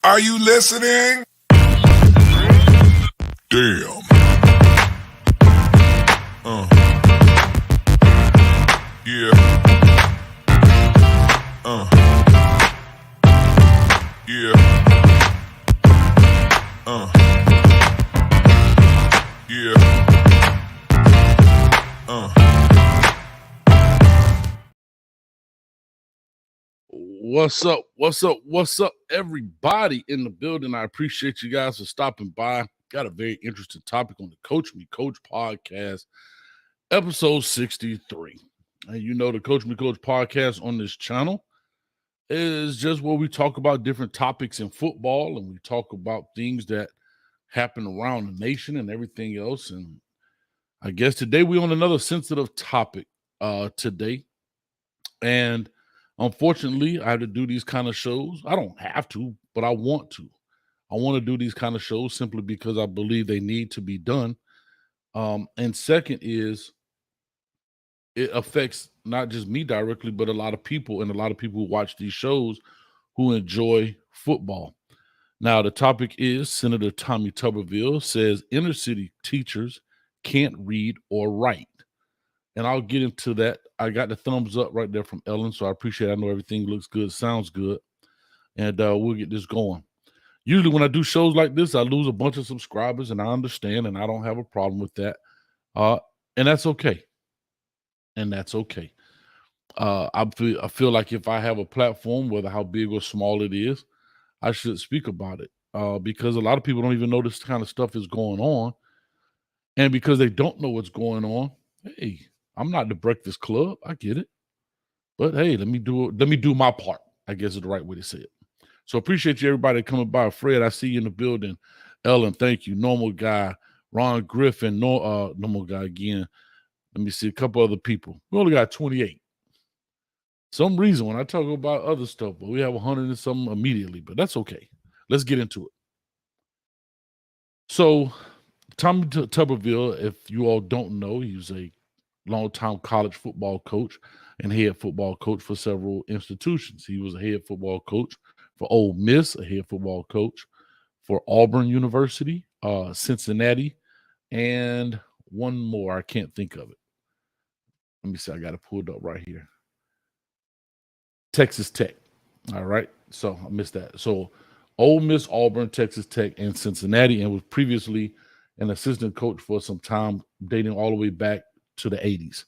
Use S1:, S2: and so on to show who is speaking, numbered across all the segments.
S1: Are you listening? Damn. Yeah. Yeah. Yeah.
S2: What's up? What's up? What's up, everybody in the building? I appreciate you guys for stopping by. Got a very interesting topic on the Coach Me Coach podcast, episode 63. And you know, the Coach Me Coach podcast on this channel is just where we talk about different topics in football and we talk about things that happen around the nation and everything else. And I guess today we're on another sensitive topic today. And unfortunately, I have to do these kind of shows. I don't have to, but I want to. I want to do these kind of shows simply because I believe they need to be done. And second is it affects not just me directly, but a lot of people and a lot of people who watch these shows who enjoy football. Now, the topic is Senator Tommy Tuberville says inner city teachers can't read or write. And I'll get into that. I got the thumbs up right there from Ellen, so I appreciate it. I know everything looks good, sounds good, and we'll get this going. Usually when I do shows like this, I lose a bunch of subscribers, and I understand, and I don't have a problem with that. And that's okay. And that's okay. I feel like if I have a platform, whether how big or small it is, I should speak about it because a lot of people don't even know this kind of stuff is going on. And because they don't know what's going on, hey, I'm not the Breakfast Club. I get it. But hey, let me do my part, I guess is the right way to say it. So appreciate you, everybody, coming by. Fred, I see you in the building. Ellen, thank you. Normal Guy, Ron Griffin, Normal Guy again. Let me see a couple other people. We only got 28. Some reason when I talk about other stuff, but we have 100 and something immediately, but that's okay. Let's get into it. So Tommy Tuberville, if you all don't know, he's a long-time college football coach and head football coach for several institutions. He was a head football coach for Ole Miss, a head football coach for Auburn University, Cincinnati, and one more. I can't think of it. Let me see. I got it pulled up right here. Texas Tech. All right. So I missed that. So Ole Miss, Auburn, Texas Tech, and Cincinnati, and was previously an assistant coach for some time, dating all the way back to the 80s.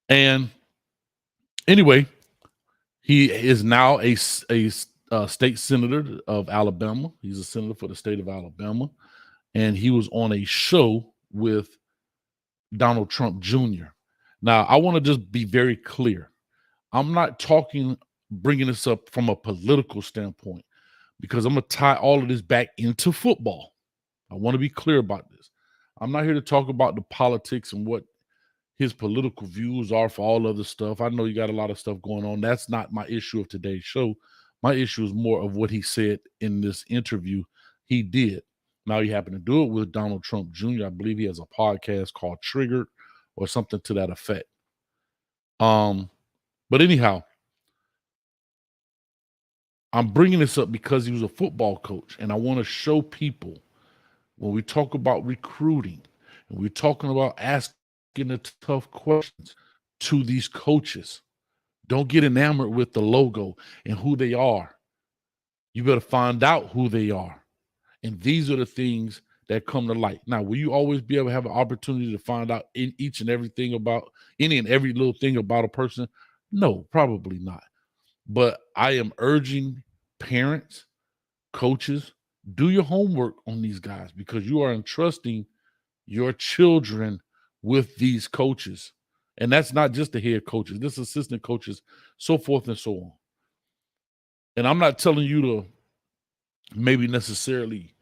S2: And anyway, he is now a state senator of Alabama. He's a senator for the state of Alabama. And he was on a show with Donald Trump Jr. Now, I want to just be very clear. I'm not bringing this up from a political standpoint because I'm going to tie all of this back into football. I want to be clear about this. I'm not here to talk about the politics and what his political views are for all other stuff. I know you got a lot of stuff going on. That's not my issue of today's show. My issue is more of what he said in this interview he did. Now he happened to do it with Donald Trump Jr. I believe he has a podcast called Triggered or something to that effect. But anyhow, I'm bringing this up because he was a football coach, and I want to show people when we talk about recruiting and we're talking about asking the tough questions to these coaches. Don't get enamored with the logo and who they are. You better find out who they are. And these are the things that come to light. Now, will you always be able to have an opportunity to find out in each and everything about any and every little thing about a person? No, probably not. But I am urging parents, coaches, do your homework on these guys because you are entrusting your children with these coaches. And that's not just the head coaches, this assistant coaches, so forth and so on. And I'm not telling you to maybe necessarily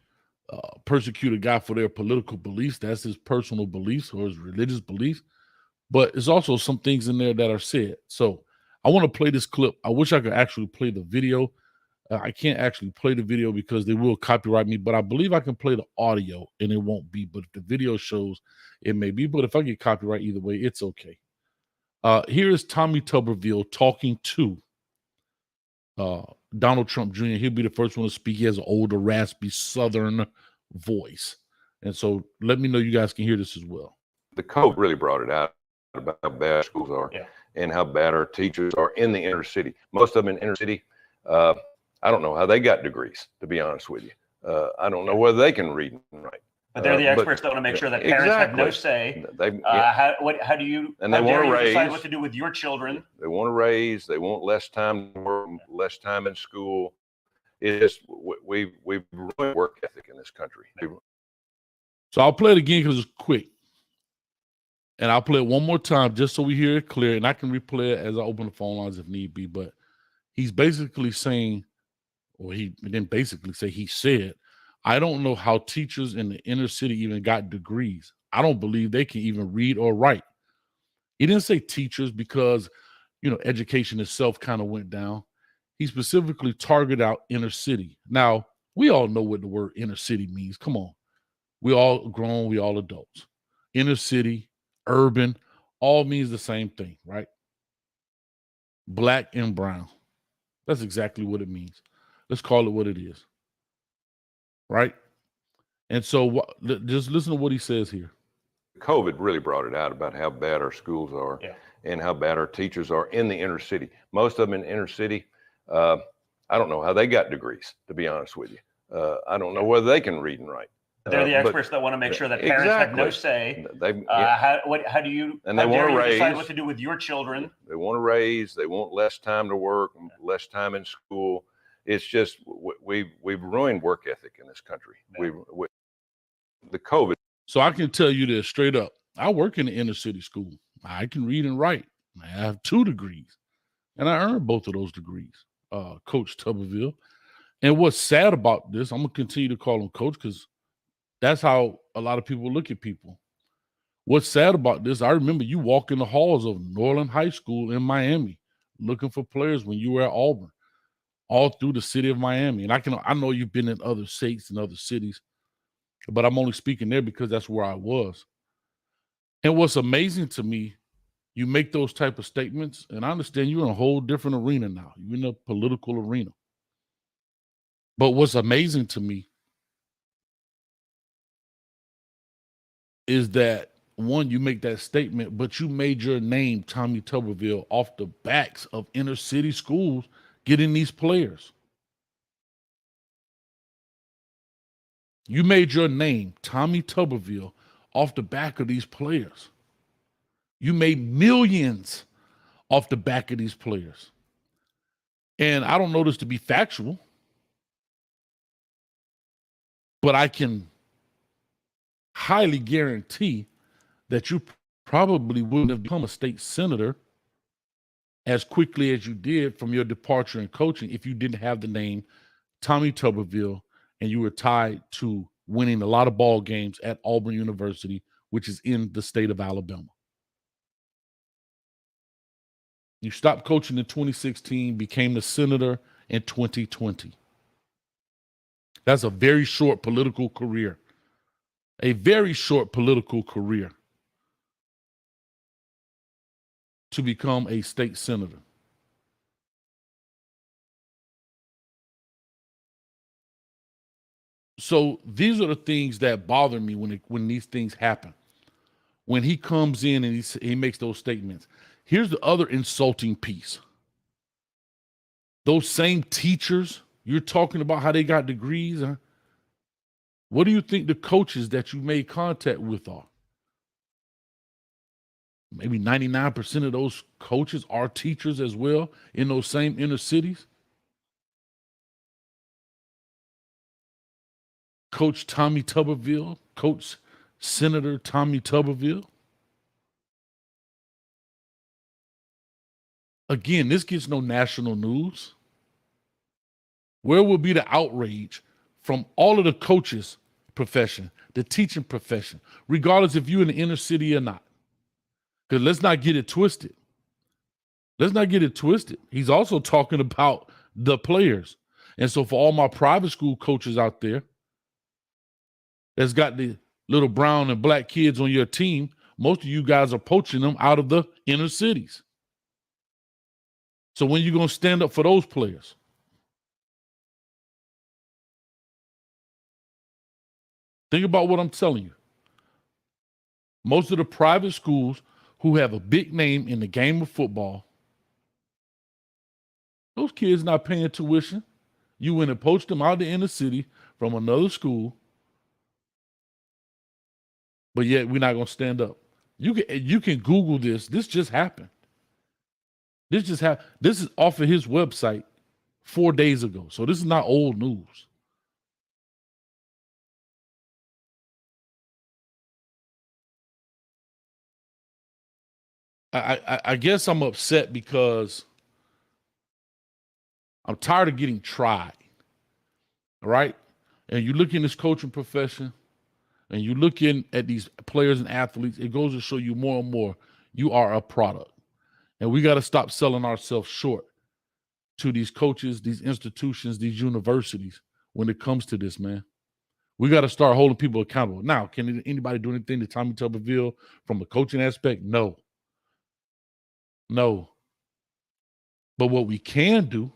S2: persecute a guy for their political beliefs. That's his personal beliefs or his religious beliefs. But there's also some things in there that are said. So I want to play this clip. I wish I could actually play the video. I can't actually play the video because they will copyright me, but I believe I can play the audio and it won't be. But if the video shows, it may be. But if I get copyright either way, it's okay. Here is Tommy Tuberville talking to Donald Trump Jr., he'll be the first one to speak. He has an older, raspy Southern voice. And so let me know you guys can hear this as well.
S3: The COVID really brought it out about how bad schools are and how bad our teachers are in the inner city. Most of them in inner city, I don't know how they got degrees, to be honest with you. I don't know whether they can read and write.
S4: But they're the experts that want to make sure that parents have no say. How do you decide what to do with your children?
S3: They want to raise. They want less time to work, less time in school. It's just we've ruined work ethic in this country.
S2: So I'll play it again because it's quick. And I'll play it one more time just so we hear it clear. And I can replay it as I open the phone lines if need be. But he's basically saying, or he didn't basically say, he said, I don't know how teachers in the inner city even got degrees. I don't believe they can even read or write. He didn't say teachers because, education itself kind of went down. He specifically targeted out inner city. Now, we all know what the word inner city means. Come on. We all grown, we all adults. Inner city, urban, all means the same thing, right? Black and brown. That's exactly what it means. Let's call it what it is. Right? And so just listen to what he says here.
S3: COVID really brought it out about how bad our schools are and how bad our teachers are in the inner city. Most of them in inner city, I don't know how they got degrees, to be honest with you. I don't know whether they can read and write.
S4: They're the experts that want to make sure that parents have no say. How do you decide what to do with your children?
S3: They want to raise. They want less time to work, less time in school. It's just we've ruined work ethic in this country. The COVID.
S2: So I can tell you this straight up. I work in the inner city school. I can read and write. I have 2 degrees, and I earned both of those degrees, Coach Tuberville. And what's sad about this, I'm gonna continue to call him Coach because that's how a lot of people look at people. What's sad about this, I remember you walk in the halls of Norland High School in Miami looking for players when you were at Auburn, all through the city of Miami. And I know you've been in other states and other cities, but I'm only speaking there because that's where I was. And what's amazing to me, you make those type of statements, and I understand you're in a whole different arena now. You're in a political arena. But what's amazing to me is that, one, you make that statement, but you made your name, Tommy Tuberville, off the backs of inner city schools getting these players. You made your name, Tommy Tuberville, off the back of these players. You made millions off the back of these players. And I don't know this to be factual, but I can highly guarantee that you probably wouldn't have become a state senator as quickly as you did from your departure in coaching if you didn't have the name Tommy Tuberville and you were tied to winning a lot of ball games at Auburn University, which is in the state of Alabama. You stopped coaching in 2016, became the senator in 2020. That's a very short political career. A very short political career to become a state senator. So these are the things that bother me when these things happen. When he comes in and he makes those statements. Here's the other insulting piece. Those same teachers, you're talking about how they got degrees. Huh? What do you think the coaches that you made contact with are? Maybe 99% of those coaches are teachers as well in those same inner cities. Coach Tommy Tuberville, Coach Senator Tommy Tuberville. Again, this gets no national news. Where will be the outrage from all of the coaches profession, the teaching profession, regardless if you're in the inner city or not? Because let's not get it twisted. Let's not get it twisted. He's also talking about the players. And so for all my private school coaches out there that's got the little brown and black kids on your team, most of you guys are poaching them out of the inner cities. So when you going to stand up for those players? Think about what I'm telling you. Most of the private schools who have a big name in the game of football, those kids not paying tuition. You went and poached them out of the inner city from another school, but yet we're not going to stand up. You can Google this. This just happened. This is off of his website 4 days ago. So this is not old news. I guess I'm upset because I'm tired of getting tried. All right? And you look in this coaching profession and you looking at these players and athletes, it goes to show you more and more you are a product. And we got to stop selling ourselves short to these coaches, these institutions, these universities when it comes to this, man. We got to start holding people accountable. Now, can anybody do anything to Tommy Tuberville from a coaching aspect? No. No. But what we can do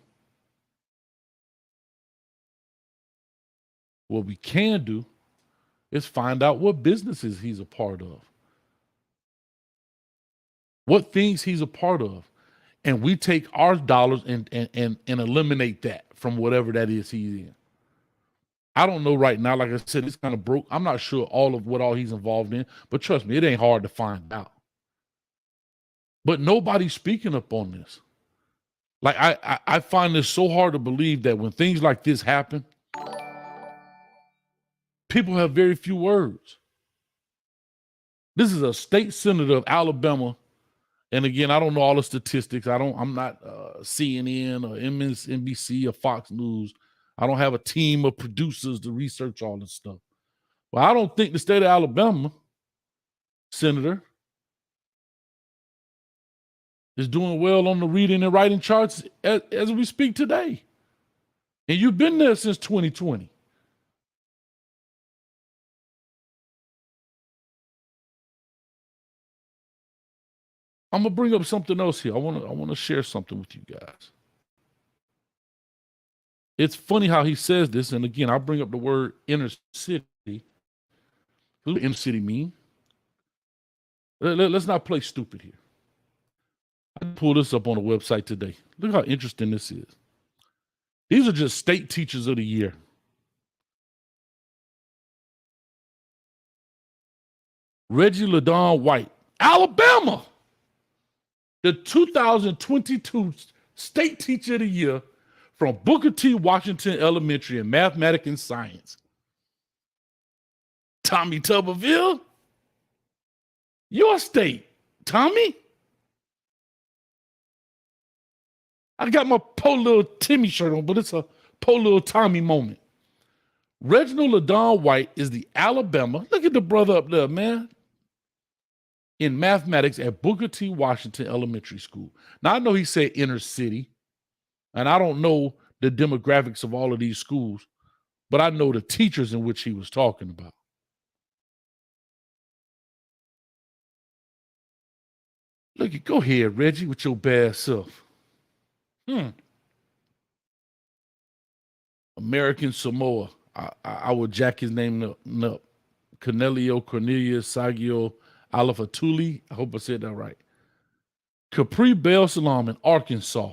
S2: is find out what businesses he's a part of, what things he's a part of, and we take our dollars and eliminate that from whatever that is he's in. I don't know right now. Like I said, it's kind of broke. I'm not sure all he's involved in, but trust me, it ain't hard to find out. But nobody's speaking up on this. Like I find this so hard to believe that when things like this happen, people have very few words. This is a state senator of Alabama. And again, I don't know all the statistics. I'm not CNN or MSNBC or Fox News. I don't have a team of producers to research all this stuff. Well, I don't think the state of Alabama senator is doing well on the reading and writing charts as we speak today. And you've been there since 2020. I'm gonna bring up something else here. I want to share something with you guys. It's funny how he says this, and again, I'll bring up the word inner city. What does inner city mean? Let's not play stupid here. I pulled this up on the website today. Look how interesting this is. These are just state teachers of the year. Reggie LaDon White, Alabama. The 2022 State Teacher of the Year from Booker T. Washington Elementary in Mathematics and Science. Tommy Tuberville, your state. Tommy? I got my poor little Timmy shirt on, but it's a poor little Tommy moment. Reginald LaDon White is the Alabama. Look at the brother up there, man. In mathematics at Booker T. Washington Elementary School. Now, I know he said inner city, and I don't know the demographics of all of these schools, but I know the teachers in which he was talking about. Look, go ahead, Reggie, with your bad self. American Samoa. I will jack his name up. Cornelio Cornelius Sagio Alafatuli. I hope I said that right. Capri Bell Salam in Arkansas.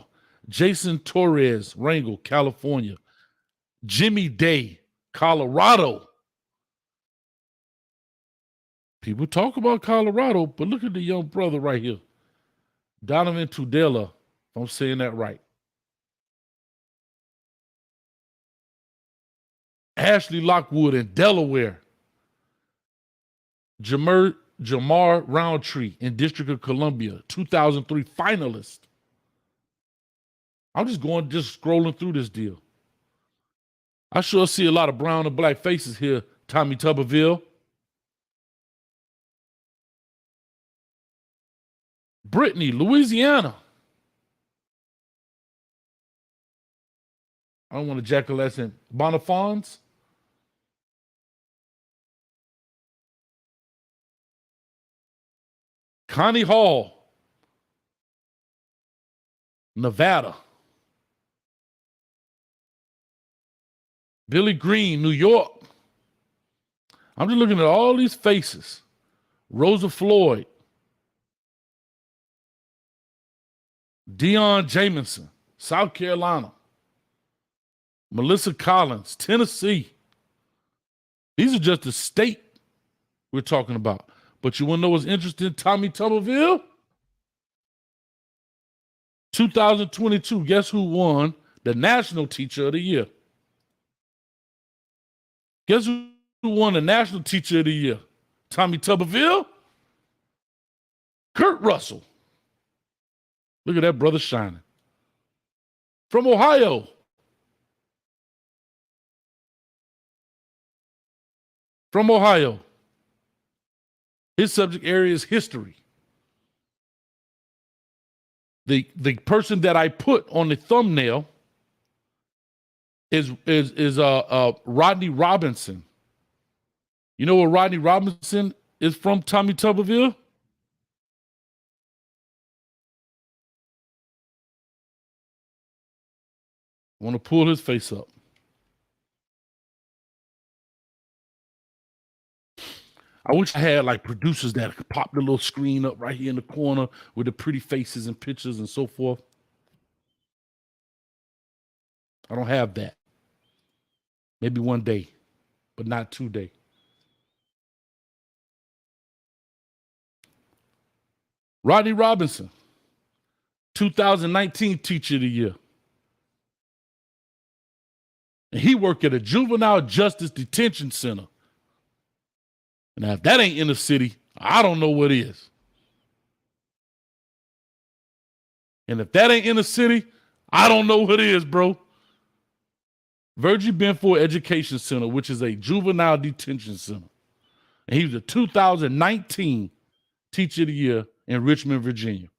S2: Jason Torres, Wrangell, California. Jimmy Day, Colorado. People talk about Colorado, but look at the young brother right here. Donovan Tudela, if I'm saying that right. Ashley Lockwood in Delaware. Jamar Roundtree in District of Columbia, 2003 finalist. I'm just scrolling through this deal. I sure see a lot of brown and black faces here, Tommy Tuberville. Brittany, Louisiana. I don't want to jack a lesson. Bonifons. Connie Hall, Nevada. Billy Green, New York. I'm just looking at all these faces. Rosa Floyd, Deion Jamison, South Carolina, Melissa Collins, Tennessee. These are just the state we're talking about. But you want to know what's interesting? Tommy Tuberville? 2022, guess who won the National Teacher of the Year? Guess who won the National Teacher of the Year? Tommy Tuberville? Kurt Russell. Look at that brother shining. From Ohio. From Ohio. His subject area is history. The person that I put on the thumbnail is Rodney Robinson. You know where Rodney Robinson is from, Tommy Tuberville? I want to pull his face up. I wish I had like producers that could pop the little screen up right here in the corner with the pretty faces and pictures and so forth. I don't have that. Maybe one day, but not today. Rodney Robinson, 2019 Teacher of the Year. And he worked at a juvenile justice detention center. Now, if that ain't in the city, I don't know what is. And if that ain't in the city, I don't know what is, bro. Virgie Benford Education Center, which is a juvenile detention center. And he was a 2019 Teacher of the Year in Richmond, Virginia.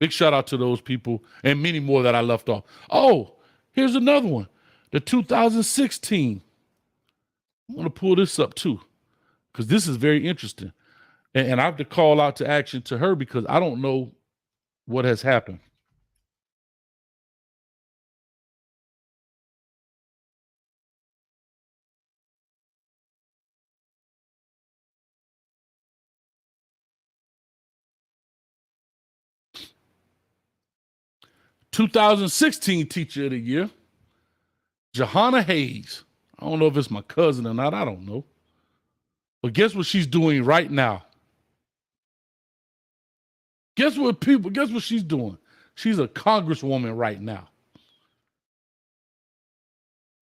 S2: Big shout out to those people and many more that I left off. Oh, here's another one. The 2016. I want to pull this up too, because this is very interesting. And I have to call out to action to her because I don't know what has happened. (2016) Teacher of the Year, Johanna Hayes. I don't know if it's my cousin or not. I don't know. But guess what she's doing right now? Guess what she's doing? She's a congresswoman right now.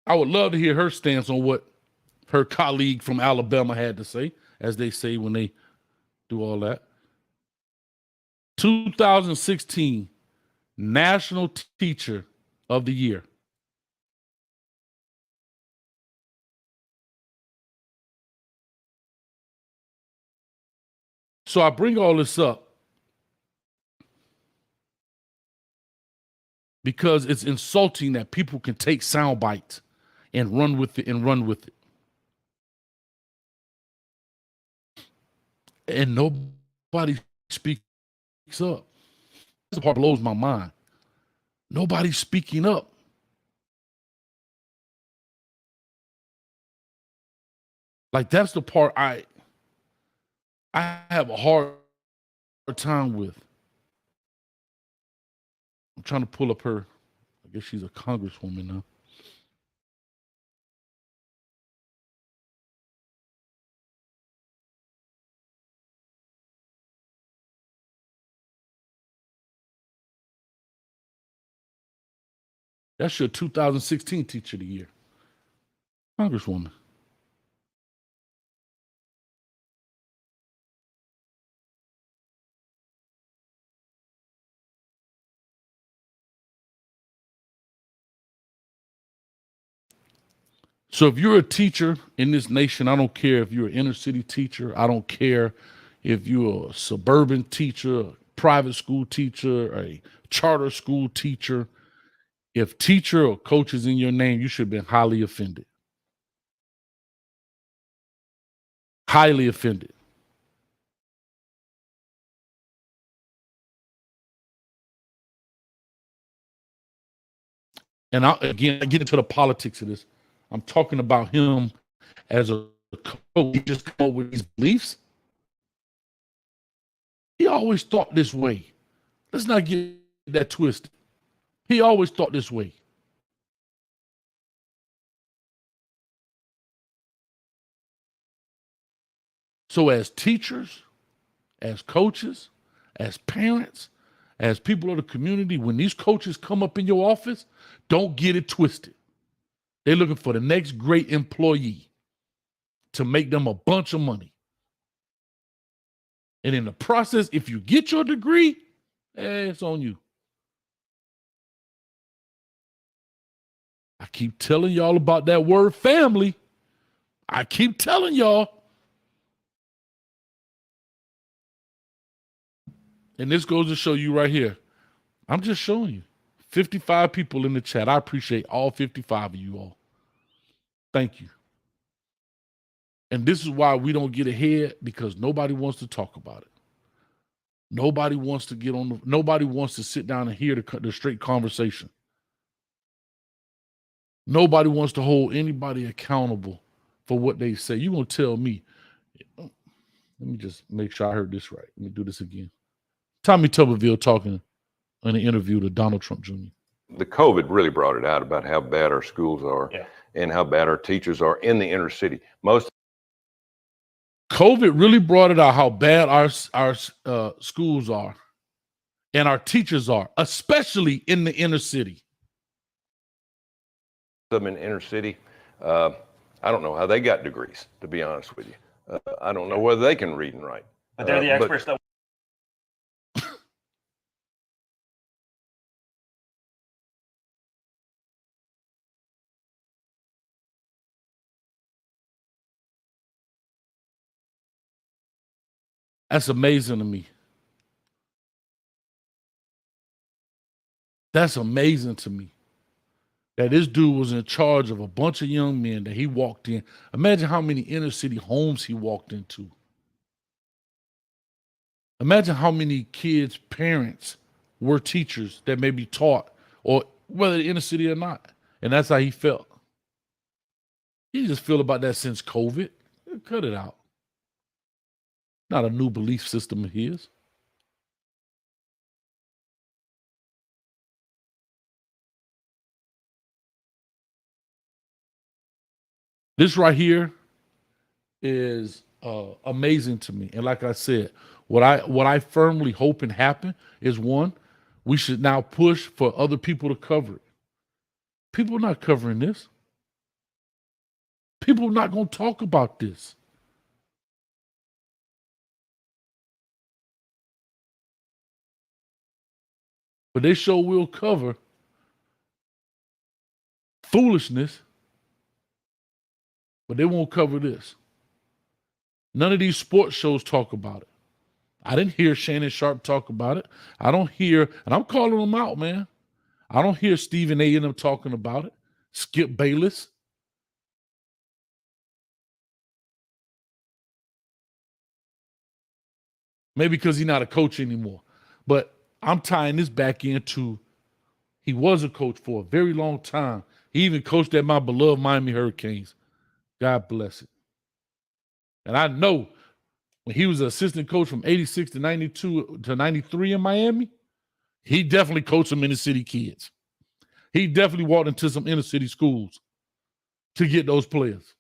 S2: I would love to hear her stance on what her colleague from Alabama had to say, as they say when they do all that. 2016 National Teacher of the Year. So I bring all this up because it's insulting that people can take sound bites and run with it. And nobody speaks up. That's the part that blows my mind. Nobody's speaking up. Like, that's the part I have a hard time with. I'm trying to pull up her. I guess she's a congresswoman now. That's your 2016 Teacher of the Year. Congresswoman. So if you're a teacher in this nation, I don't care if you're an inner city teacher. I don't care if you're a suburban teacher, a private school teacher, a charter school teacher. If teacher or coach is in your name, you should have been highly offended. Highly offended. And I get into the politics of this. I'm talking about him as a coach. He just come up with these beliefs. He always thought this way. Let's not get that twisted. He always thought this way. So as teachers, as coaches, as parents, as people of the community, when these coaches come up in your office, don't get it twisted. They're looking for the next great employee to make them a bunch of money. And in the process, if you get your degree, it's on you. I keep telling y'all about that word family. I keep telling y'all. And this goes to show you right here. I'm just showing you. 55 people in the chat. I appreciate all 55 of you all. Thank you. And this is why we don't get ahead, because nobody wants to talk about it. Nobody wants to get on nobody wants to sit down and hear the straight conversation. Nobody wants to hold anybody accountable for what they say. You're going to tell me. Let me just make sure I heard this right. Let me do this again. Tommy Tuberville talking in an interview to Donald Trump Jr.
S3: The COVID really brought it out about how bad our schools are and how bad our teachers are in the inner city.
S2: COVID really brought it out how bad our schools are and our teachers are, especially in the inner city.
S3: Some in inner city, I don't know how they got degrees, to be honest with you. I don't know whether they can read and write.
S4: But they're the experts that.
S2: That's amazing to me. That's amazing to me. That this dude was in charge of a bunch of young men that he walked in. Imagine how many inner city homes he walked into. Imagine how many kids' parents were teachers that may be taught, or whether the inner city or not. And that's how he felt. He just feel about that since COVID. Cut it out. Not a new belief system of his. This right here is amazing to me. And like I said, what I firmly hope and happen is, one, we should now push for other people to cover it. People are not covering this. People are not going to talk about this. But they sure will cover foolishness, but they won't cover this. None of these sports shows talk about it. I didn't hear Shannon Sharp talk about it. I don't hear, and I'm calling them out, man. I don't hear Stephen A. and them talking about it. Skip Bayless. Maybe because he's not a coach anymore. But I'm tying this back into, he was a coach for a very long time. He even coached at my beloved Miami Hurricanes. God bless it. And I know when he was an assistant coach from 86 to 92 to 93 in Miami, he definitely coached some inner city kids. He definitely walked into some inner city schools to get those players.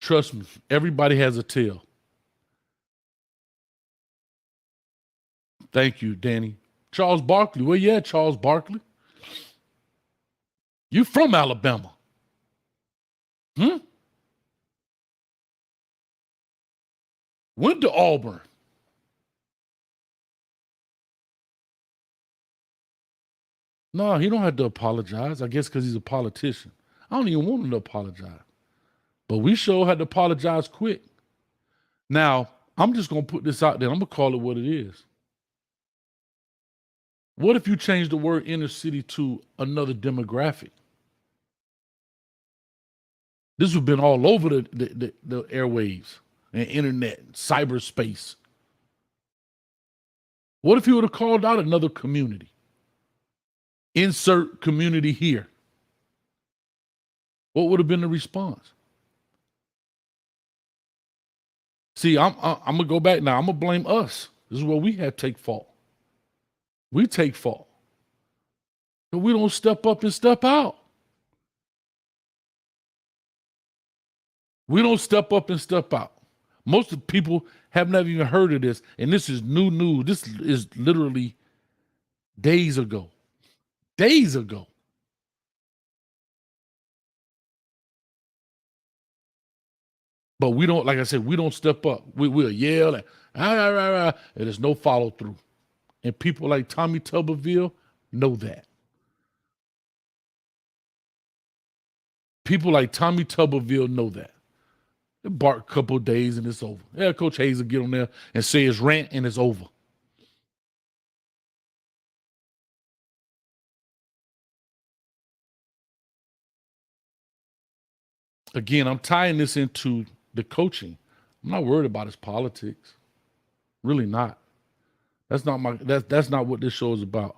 S2: Trust me, everybody has a tale. Thank you, Danny. Charles Barkley. Well, yeah, Charles Barkley. You from Alabama. Went to Auburn. No, he don't have to apologize. I guess because he's a politician. I don't even want him to apologize. But we sure had to apologize quick. Now, I'm just going to put this out there. I'm going to call it what it is. What if you change the word inner city to another demographic? This would have been all over the airwaves and internet and cyberspace. What if he would have called out another community? Insert community here. What would have been the response? See, I'm going to go back now. I'm going to blame us. This is where we had to take fault. We take fault. But we don't step up and step out. We don't step up and step out. Most of the people have never even heard of this, and this is new news. This is literally days ago. Days ago. But we don't, like I said, we don't step up. We'll yell and and there's no follow through. And people like Tommy Tuberville know that. People like Tommy Tuberville know that. They bark a couple of days and it's over. Yeah, Coach Hayes will get on there and say his rant and it's over. Again, I'm tying this into the coaching. I'm not worried about his politics. Really not. That's not what this show is about.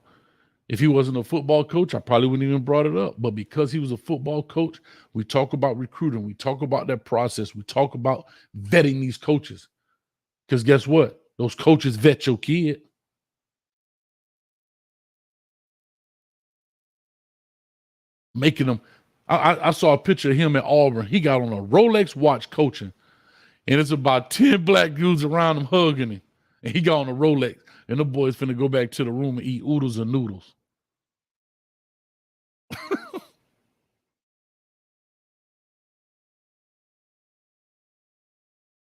S2: If he wasn't a football coach, I probably wouldn't even brought it up. But because he was a football coach, we talk about recruiting. We talk about that process. We talk about vetting these coaches. Because guess what? Those coaches vet your kid. Making them. I saw a picture of him at Auburn. He got on a Rolex watch coaching. And it's about 10 black dudes around him hugging him. And he got on a Rolex. And the boys finna go back to the room and eat oodles and noodles.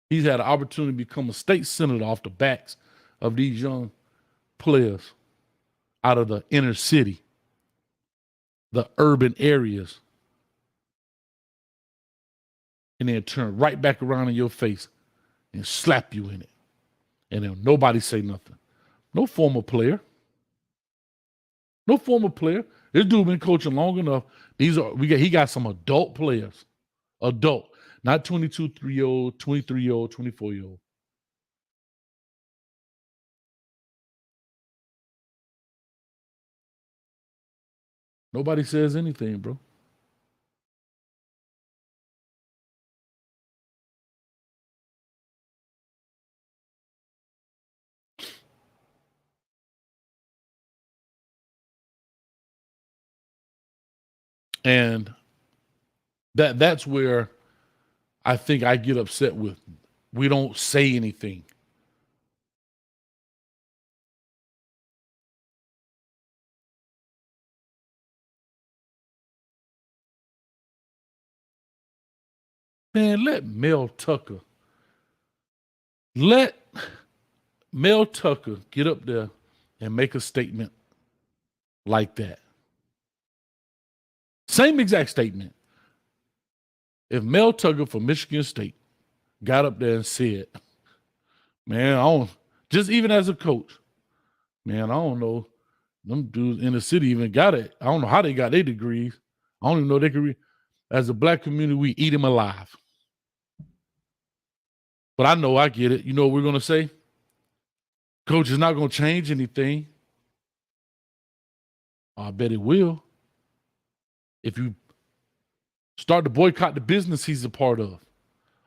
S2: He's had an opportunity to become a state senator off the backs of these young players out of the inner city, the urban areas, and then turn right back around in your face and slap you in it. And then nobody say nothing. No former player. No former player. This dude been coaching long enough. He got some adult players. Adult. Not 22, 3-year-old, 23-year-old, 24-year-old. Nobody says anything, bro. And that's where I think I get upset with. We don't say anything. Man, let Mel Tucker get up there and make a statement like that. Same exact statement. If Mel Tucker from Michigan State got up there and said, man, just even as a coach, man, I don't know, them dudes in the city even got it. I don't know how they got their degrees. I don't even know they could read. As a black community, we eat them alive. But I know I get it. You know what we're going to say? Coach is not going to change anything. I bet it will. If you start to boycott the business he's a part of.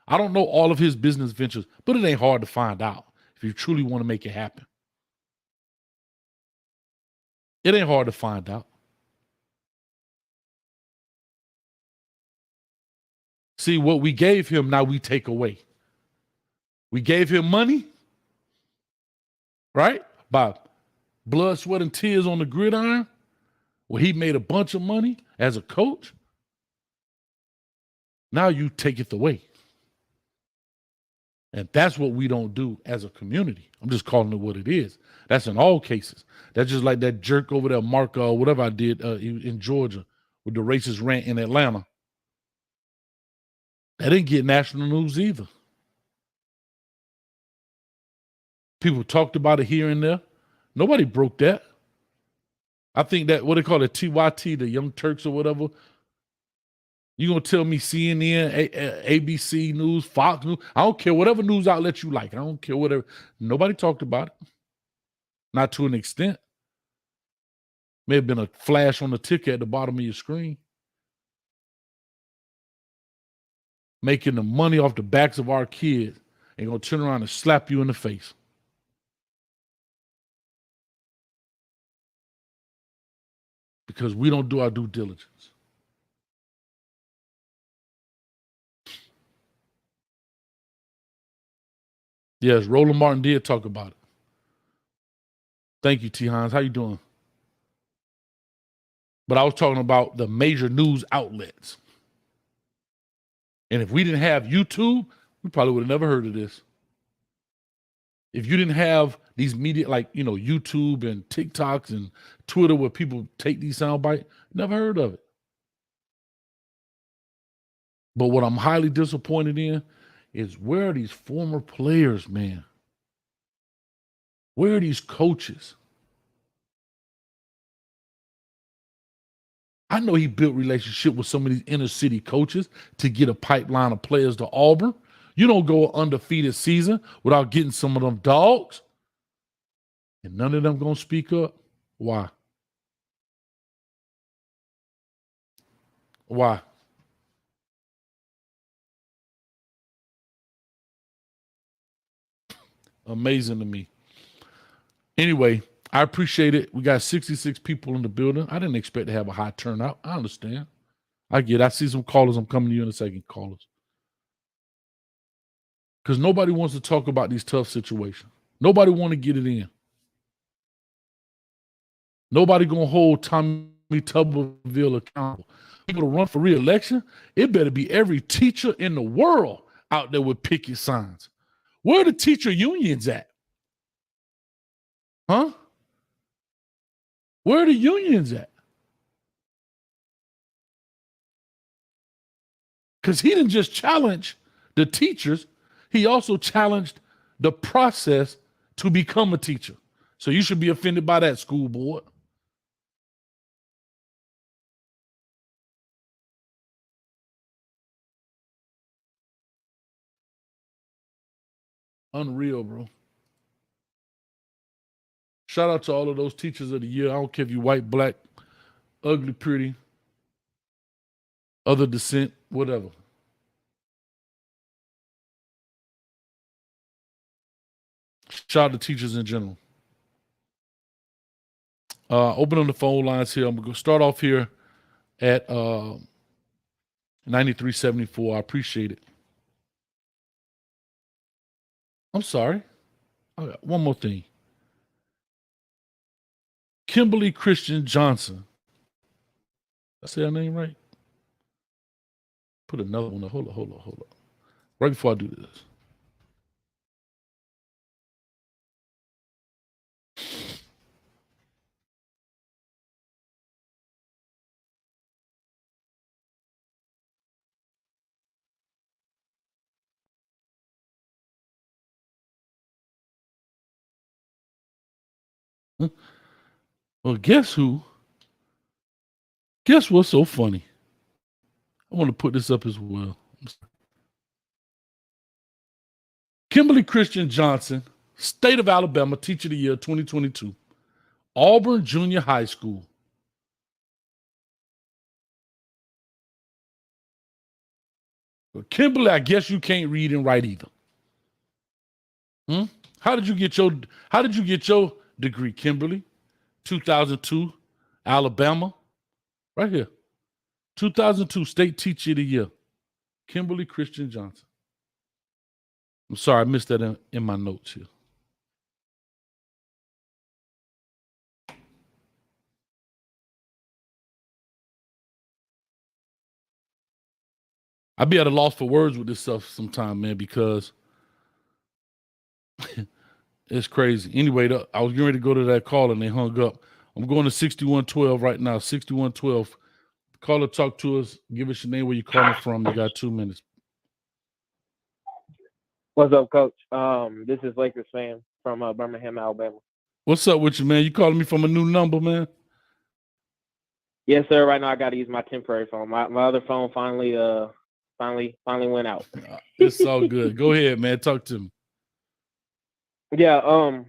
S2: I don't know all of his business ventures, but it ain't hard to find out if you truly want to make it happen. It ain't hard to find out. See, what we gave him, now we take away. We gave him money, right? By blood, sweat, and tears on the gridiron, where he made a bunch of money as a coach. Now you take it away. And that's what we don't do as a community. I'm just calling it what it is. That's in all cases. That's just like that jerk over there, Mark, whatever I did in Georgia with the racist rant in Atlanta. That didn't get national news either. People talked about it here and there. Nobody broke that. I think that, what they call it, TYT, the Young Turks or whatever. You gonna tell me CNN, ABC News, Fox News? I don't care, whatever news outlet you like. I don't care, whatever. Nobody talked about it. Not to an extent. May have been a flash on the ticker at the bottom of your screen. Making the money off the backs of our kids and gonna turn around and slap you in the face. Because we don't do our due diligence. Yes, Roland Martin did talk about it. Thank you, T. Hines. How you doing? But I was talking about the major news outlets. And if we didn't have YouTube, we probably would have never heard of this. If you didn't have these media, like, you know, YouTube and TikToks and Twitter where people take these sound bites, never heard of it. But what I'm highly disappointed in is, where are these former players, man? Where are these coaches? I know he built relationship with some of these inner city coaches to get a pipeline of players to Auburn. You don't go an undefeated season without getting some of them dogs. And none of them going to speak up. Why? Why? Amazing to me. Anyway, I appreciate it. We got 66 people in the building. I didn't expect to have a high turnout. I understand. I get it. I see some callers. I'm coming to you in a second, callers. Because nobody wants to talk about these tough situations. Nobody want to get it in. Nobody going to hold Tommy Tuberville accountable. People to run for re-election, it better be every teacher in the world out there with picket signs. Where are the teacher unions at? Huh? Where are the unions at? Because he didn't just challenge the teachers, he also challenged the process to become a teacher. So you should be offended by that, school board. Unreal, bro. Shout out to all of those teachers of the year. I don't care if you white, black, ugly, pretty, other descent, whatever. Shout out to teachers in general. Open on the phone lines here. I'm going to start off here at 9374. I appreciate it. I'm sorry. One more thing. Kimberly Christian Johnson. Did I say her name right? Put another one. Hold on. Right before I do this. Well, guess who? Guess what's so funny? I want to put this up as well. Kimberly Christian Johnson, State of Alabama, Teacher of the Year 2022, Auburn Junior High School. Well, Kimberly, I guess you can't read and write either. How did you get your degree, Kimberly? 2002, Alabama. Right here. 2002 State Teacher of the Year, Kimberly Christian Johnson. I'm sorry, I missed that in my notes here. I'd be at a loss for words with this stuff sometime, man, because it's crazy. Anyway, I was getting ready to go to that call and they hung up. I'm going to 6112 right now. 6112. Caller, talk to us. Give us your name, where you're calling from. You got 2 minutes.
S5: What's up, Coach? This is Lakers fan from Birmingham, Alabama.
S2: What's up with you, man? You calling me from a new number, man?
S5: Yes, sir. Right now, I got to use my temporary phone. My other phone finally went out.
S2: It's all good. Go ahead, man. Talk to me.
S5: Yeah.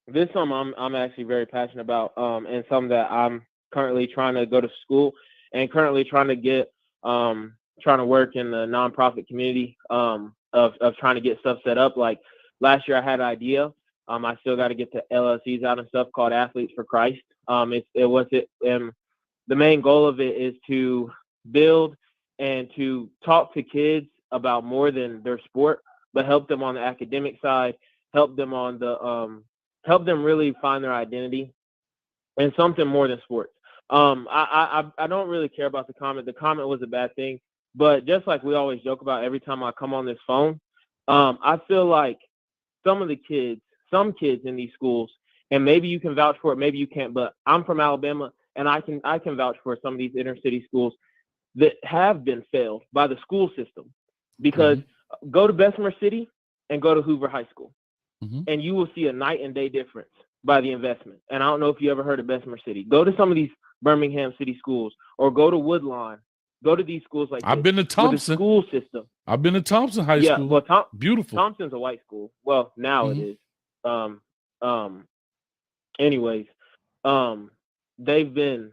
S5: This is something I'm actually very passionate about. And something that I'm currently trying to go to school and currently trying to get trying to work in the nonprofit community of trying to get stuff set up. Like last year, I had an idea. I still got to get the LLCs out and stuff called Athletes for Christ. The main goal of it is to build and to talk to kids about more than their sport, but help them on the academic side, help them on the help them really find their identity and something more than sports. I don't really care about the comment. The comment was a bad thing, but just like we always joke about every time I come on this phone, I feel like some kids in these schools, and maybe you can vouch for it, maybe you can't, but I'm from Alabama. And I can vouch for some of these inner city schools that have been failed by the school system, because go to Bessemer City and go to Hoover High School, and you will see a night and day difference by the investment. And I don't know if you ever heard of Bessemer City. Go to some of these Birmingham City schools, or go to Woodlawn. Go to these schools like
S2: I've been to Thompson
S5: school system.
S2: I've been to Thompson High School.
S5: Well,
S2: beautiful.
S5: Thompson's a white school. Well, now it is. Anyways, they've been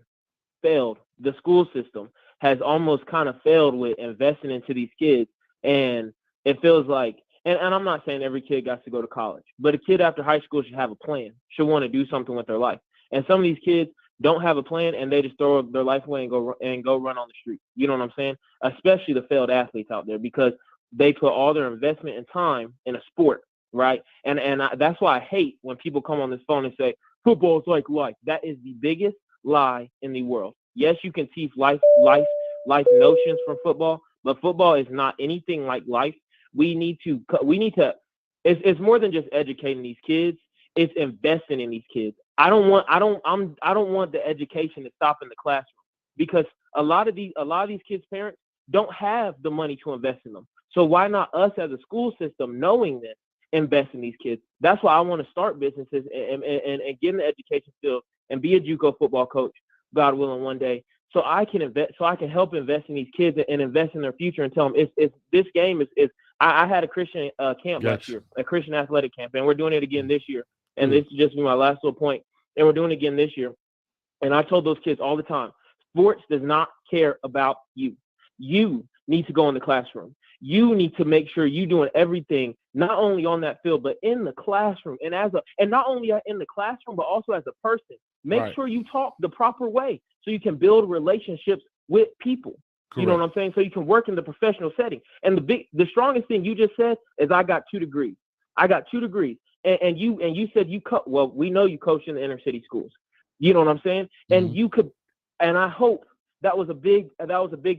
S5: failed. The school system has almost kind of failed with investing into these kids. And it feels like, and I'm not saying every kid got to go to college, but a kid after high school should have a plan, should want to do something with their life. And some of these kids don't have a plan, and they just throw their life away and go run on the street. You know what I'm saying? Especially the failed athletes out there, because they put all their investment and time in a sport, right? And that's why I hate when people come on this phone and say, football is like life. That is the biggest lie in the world. Yes, you can teach life notions from football, but football is not anything like life. We need to. It's more than just educating these kids. It's investing in these kids. I don't want the education to stop in the classroom, because a lot of these kids' parents don't have the money to invest in them. So why not us as a school system, knowing this, invest in these kids? That's why I want to start businesses and get in the education field and be a JUCO football coach, God willing, one day, so I can invest, so I can help invest in these kids and invest in their future and tell them it's this game is. I had a Christian camp last year, a Christian athletic camp, and we're doing it again this year. And this is just my last little point, and we're doing it again this year. And I told those kids all the time, sports does not care about you. You need to go in the classroom. You need to make sure you're doing everything, not only on that field, but in the classroom. And not only in the classroom, but also as a person. Make sure you talk the proper way so you can build relationships with people. Correct. You know what I'm saying? So you can work in the professional setting. And the strongest thing you just said is I got 2 degrees. I got 2 degrees. And you said well, we know you coach in the inner city schools. You know what I'm saying? And you could, and I hope that was a big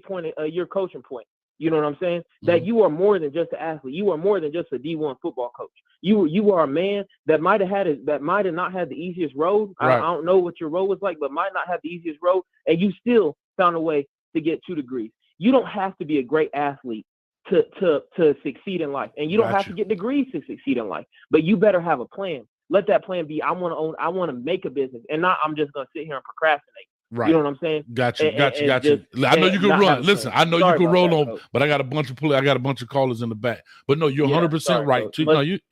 S5: point, your coaching point. You know what I'm saying? That you are more than just an athlete. You are more than just a D1 football coach. You are a man that might have not had the easiest road. Right. I don't know what your road was like, but might not have the easiest road. And you still found a way to get 2 degrees. You don't have to be a great athlete to succeed in life, and you don't have to get degrees to succeed in life. But you better have a plan. Let that plan be, I want to make a business, and not I'm just gonna sit here and procrastinate. Right. You know what I'm saying?
S2: Got you. I know you can run. Listen, I know you can roll on, coach. But I got a bunch of callers in the back. But no, you're 100% right.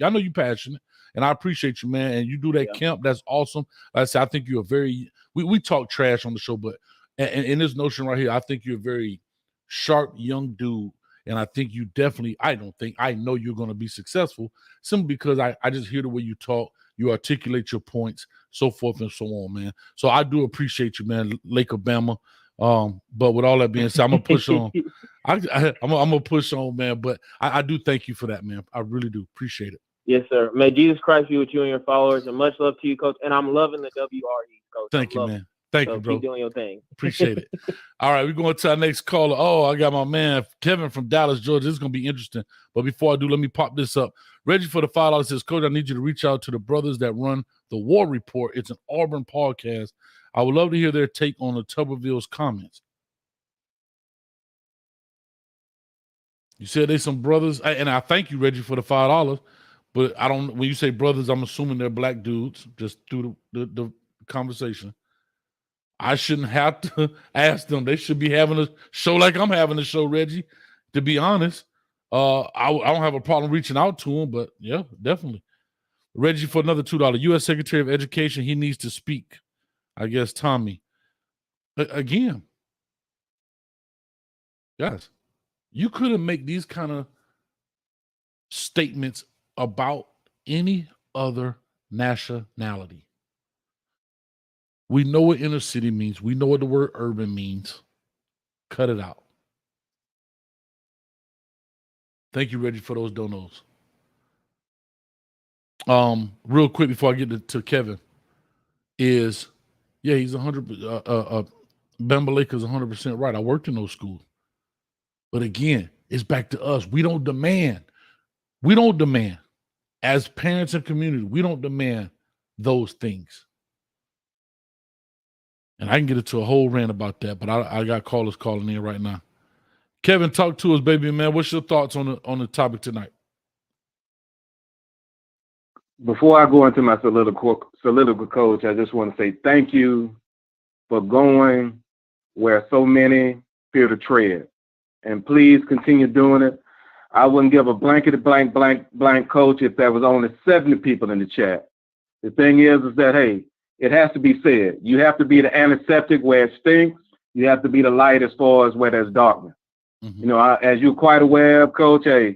S2: I know you're passionate, and I appreciate you, man. And you do that camp. That's awesome. Like I said, I think you're a very. We talk trash on the show, but in this notion right here, I think you're a very sharp young dude. And I think you definitely, I know you're going to be successful, simply because I just hear the way you talk, you articulate your points, so forth and so on, man. So I do appreciate you, man, Lake Obama. But with all that being said, I'm going to push on. I'm going to push on, man. But I do thank you for that, man. I really do appreciate it.
S5: Yes, sir. May Jesus Christ be with you and your followers, and much love to you, Coach. And I'm loving the WRE, Coach.
S2: Thank you, man. Thank you, bro.
S5: Keep doing your thing.
S2: Appreciate it. All right, we're going to our next caller. Oh, I got my man Kevin from Dallas, Georgia. This is going to be interesting. But before I do, let me pop this up. Reggie for the $5 says, Coach, I need you to reach out to the brothers that run the War Report. It's an Auburn podcast. I would love to hear their take on the Tuberville's comments. You said there's some brothers, and I thank you, Reggie, for the $5. But I don't. When you say brothers, I'm assuming they're black dudes. Just through the conversation, I shouldn't have to ask them. They should be having a show like I'm having a show, Reggie. To be honest, I don't have a problem reaching out to them. But yeah, definitely, Reggie for another $2. U.S. Secretary of Education, he needs to speak. I guess Tommy. Again, guys, you couldn't make these kind of statements about any other nationality. We know what inner city means. We know what the word urban means. Cut it out. Thank you, Reggie, for those donos. Real quick before I get to Kevin, he's 100. Bamba Lake is 100% right. I worked in those schools, but again, it's back to us. We don't demand as parents and community. We don't demand those things. And I can get into a whole rant about that, but I got callers calling in right now. Kevin, talk to us, baby man. What's your thoughts on the topic tonight?
S6: Before I go into my soliloquy, coach, I just want to say thank you for going where so many fear to tread. And please continue doing it. I wouldn't give a blanket blank, coach, if there was only 70 people in the chat. The thing is that, hey, it has to be said. You have to be the antiseptic where it stinks. You have to be the light as far as where there's darkness. Mm-hmm. You know, as you're quite aware of, coach, hey,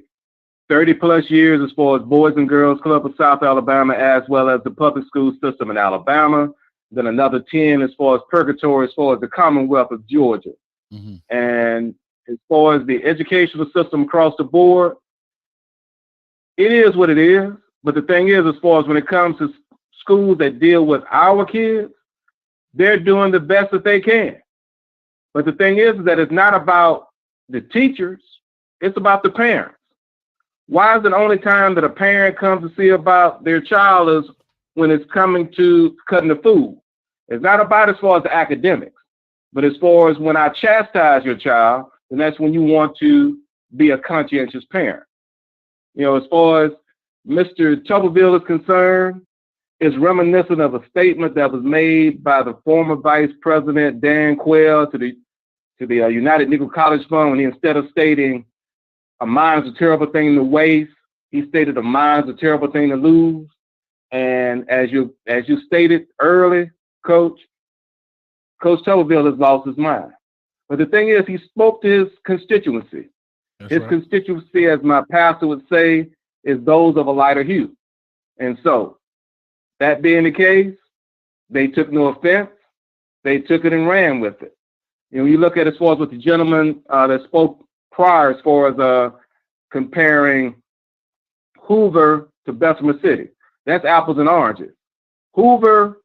S6: 30 plus years as far as Boys and Girls Club of South Alabama, as well as the public school system in Alabama. Then another 10 as far as purgatory, as far as the Commonwealth of Georgia. Mm-hmm. And as far as the educational system across the board, it is what it is. But the thing is, as far as when it comes to schools that deal with our kids, they're doing the best that they can. But the thing is that it's not about the teachers, it's about the parents. Why is it the only time that a parent comes to see about their child is when it's coming to cutting the food? It's not about as far as the academics, but as far as when I chastise your child, then that's when you want to be a conscientious parent. You know, as far as Mr. Tuberville is concerned, it's reminiscent of a statement that was made by the former Vice President Dan Quayle to the United Negro College Fund, when he, instead of stating a mind's a terrible thing to waste, he stated a mind's a terrible thing to lose. And as you stated early, Coach Tuberville has lost his mind. But the thing is, he spoke to his constituency. That's his right. Constituency, as my pastor would say, is those of a lighter hue. And so, that being the case, they took no offense. They took it and ran with it. You know, you look at as far as what the gentleman that spoke prior, as far as comparing Hoover to Bessemer City. That's apples and oranges. Hoover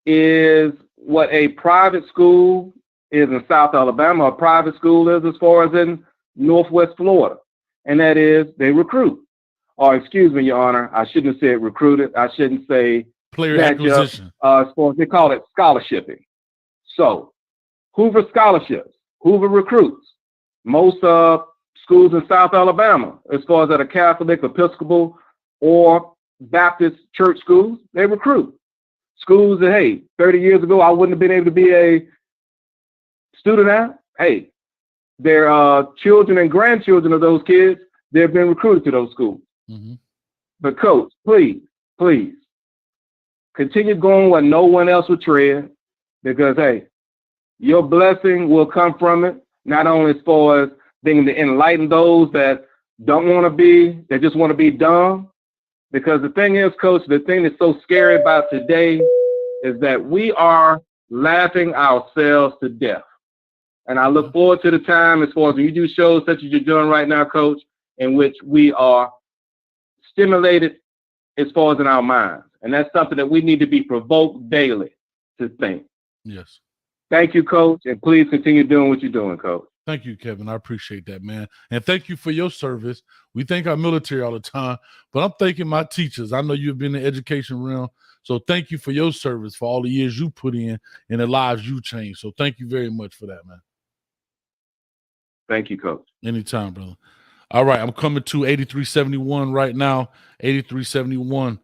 S6: is what a private school is in South Alabama, a private school is as far as in Northwest Florida. And that is, they recruit. Or excuse me, Your Honor, I shouldn't have said recruited. I shouldn't say
S2: player acquisition.
S6: As far as they call it scholarshiping. So, Hoover scholarships, Hoover recruits. Most schools in South Alabama, as far as at a Catholic, Episcopal, or Baptist church schools, they recruit. Schools that, hey, 30 years ago, I wouldn't have been able to be a student at. Hey, their children and grandchildren of those kids, they've been recruited to those schools. Mm-hmm. But Coach, please, continue going where no one else would tread, because, hey, your blessing will come from it, not only as far as being to enlighten those that don't want to be, that just want to be dumb. Because the thing is, Coach, the thing that's so scary about today is that we are laughing ourselves to death. And I look forward to the time, as far as when you do shows such as you're doing right now, Coach, in which we are stimulated as far as in our minds. And that's something that we need to be provoked daily to think.
S2: Yes.
S6: Thank you, Coach, and please continue doing what you're doing, Coach.
S2: Thank you, Kevin. I appreciate that, man. And thank you for your service. We thank our military all the time, but I'm thanking my teachers. I know you've been in the education realm, so thank you for your service, for all the years you put in and the lives you changed. So thank you very much for that, man.
S6: Thank you, Coach.
S2: Anytime, brother. All right, I'm coming to 8371 right now. 8371.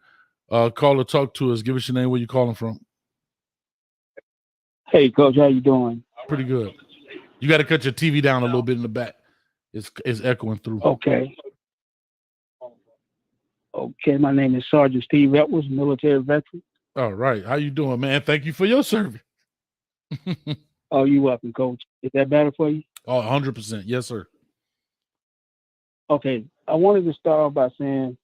S2: Caller, talk to us. Give us your name. Where you calling from?
S7: Hey, Coach, how you doing?
S2: Pretty good. You got to cut your TV down a little bit in the back. It's echoing through.
S7: Okay. Okay, my name is Sergeant Steve Edwards, military veteran.
S2: All right. How you doing, man? Thank you for your service.
S7: Oh, you're welcome, Coach. Is that better for you?
S2: Oh, 100%. Yes, sir.
S7: Okay. I wanted to start off by saying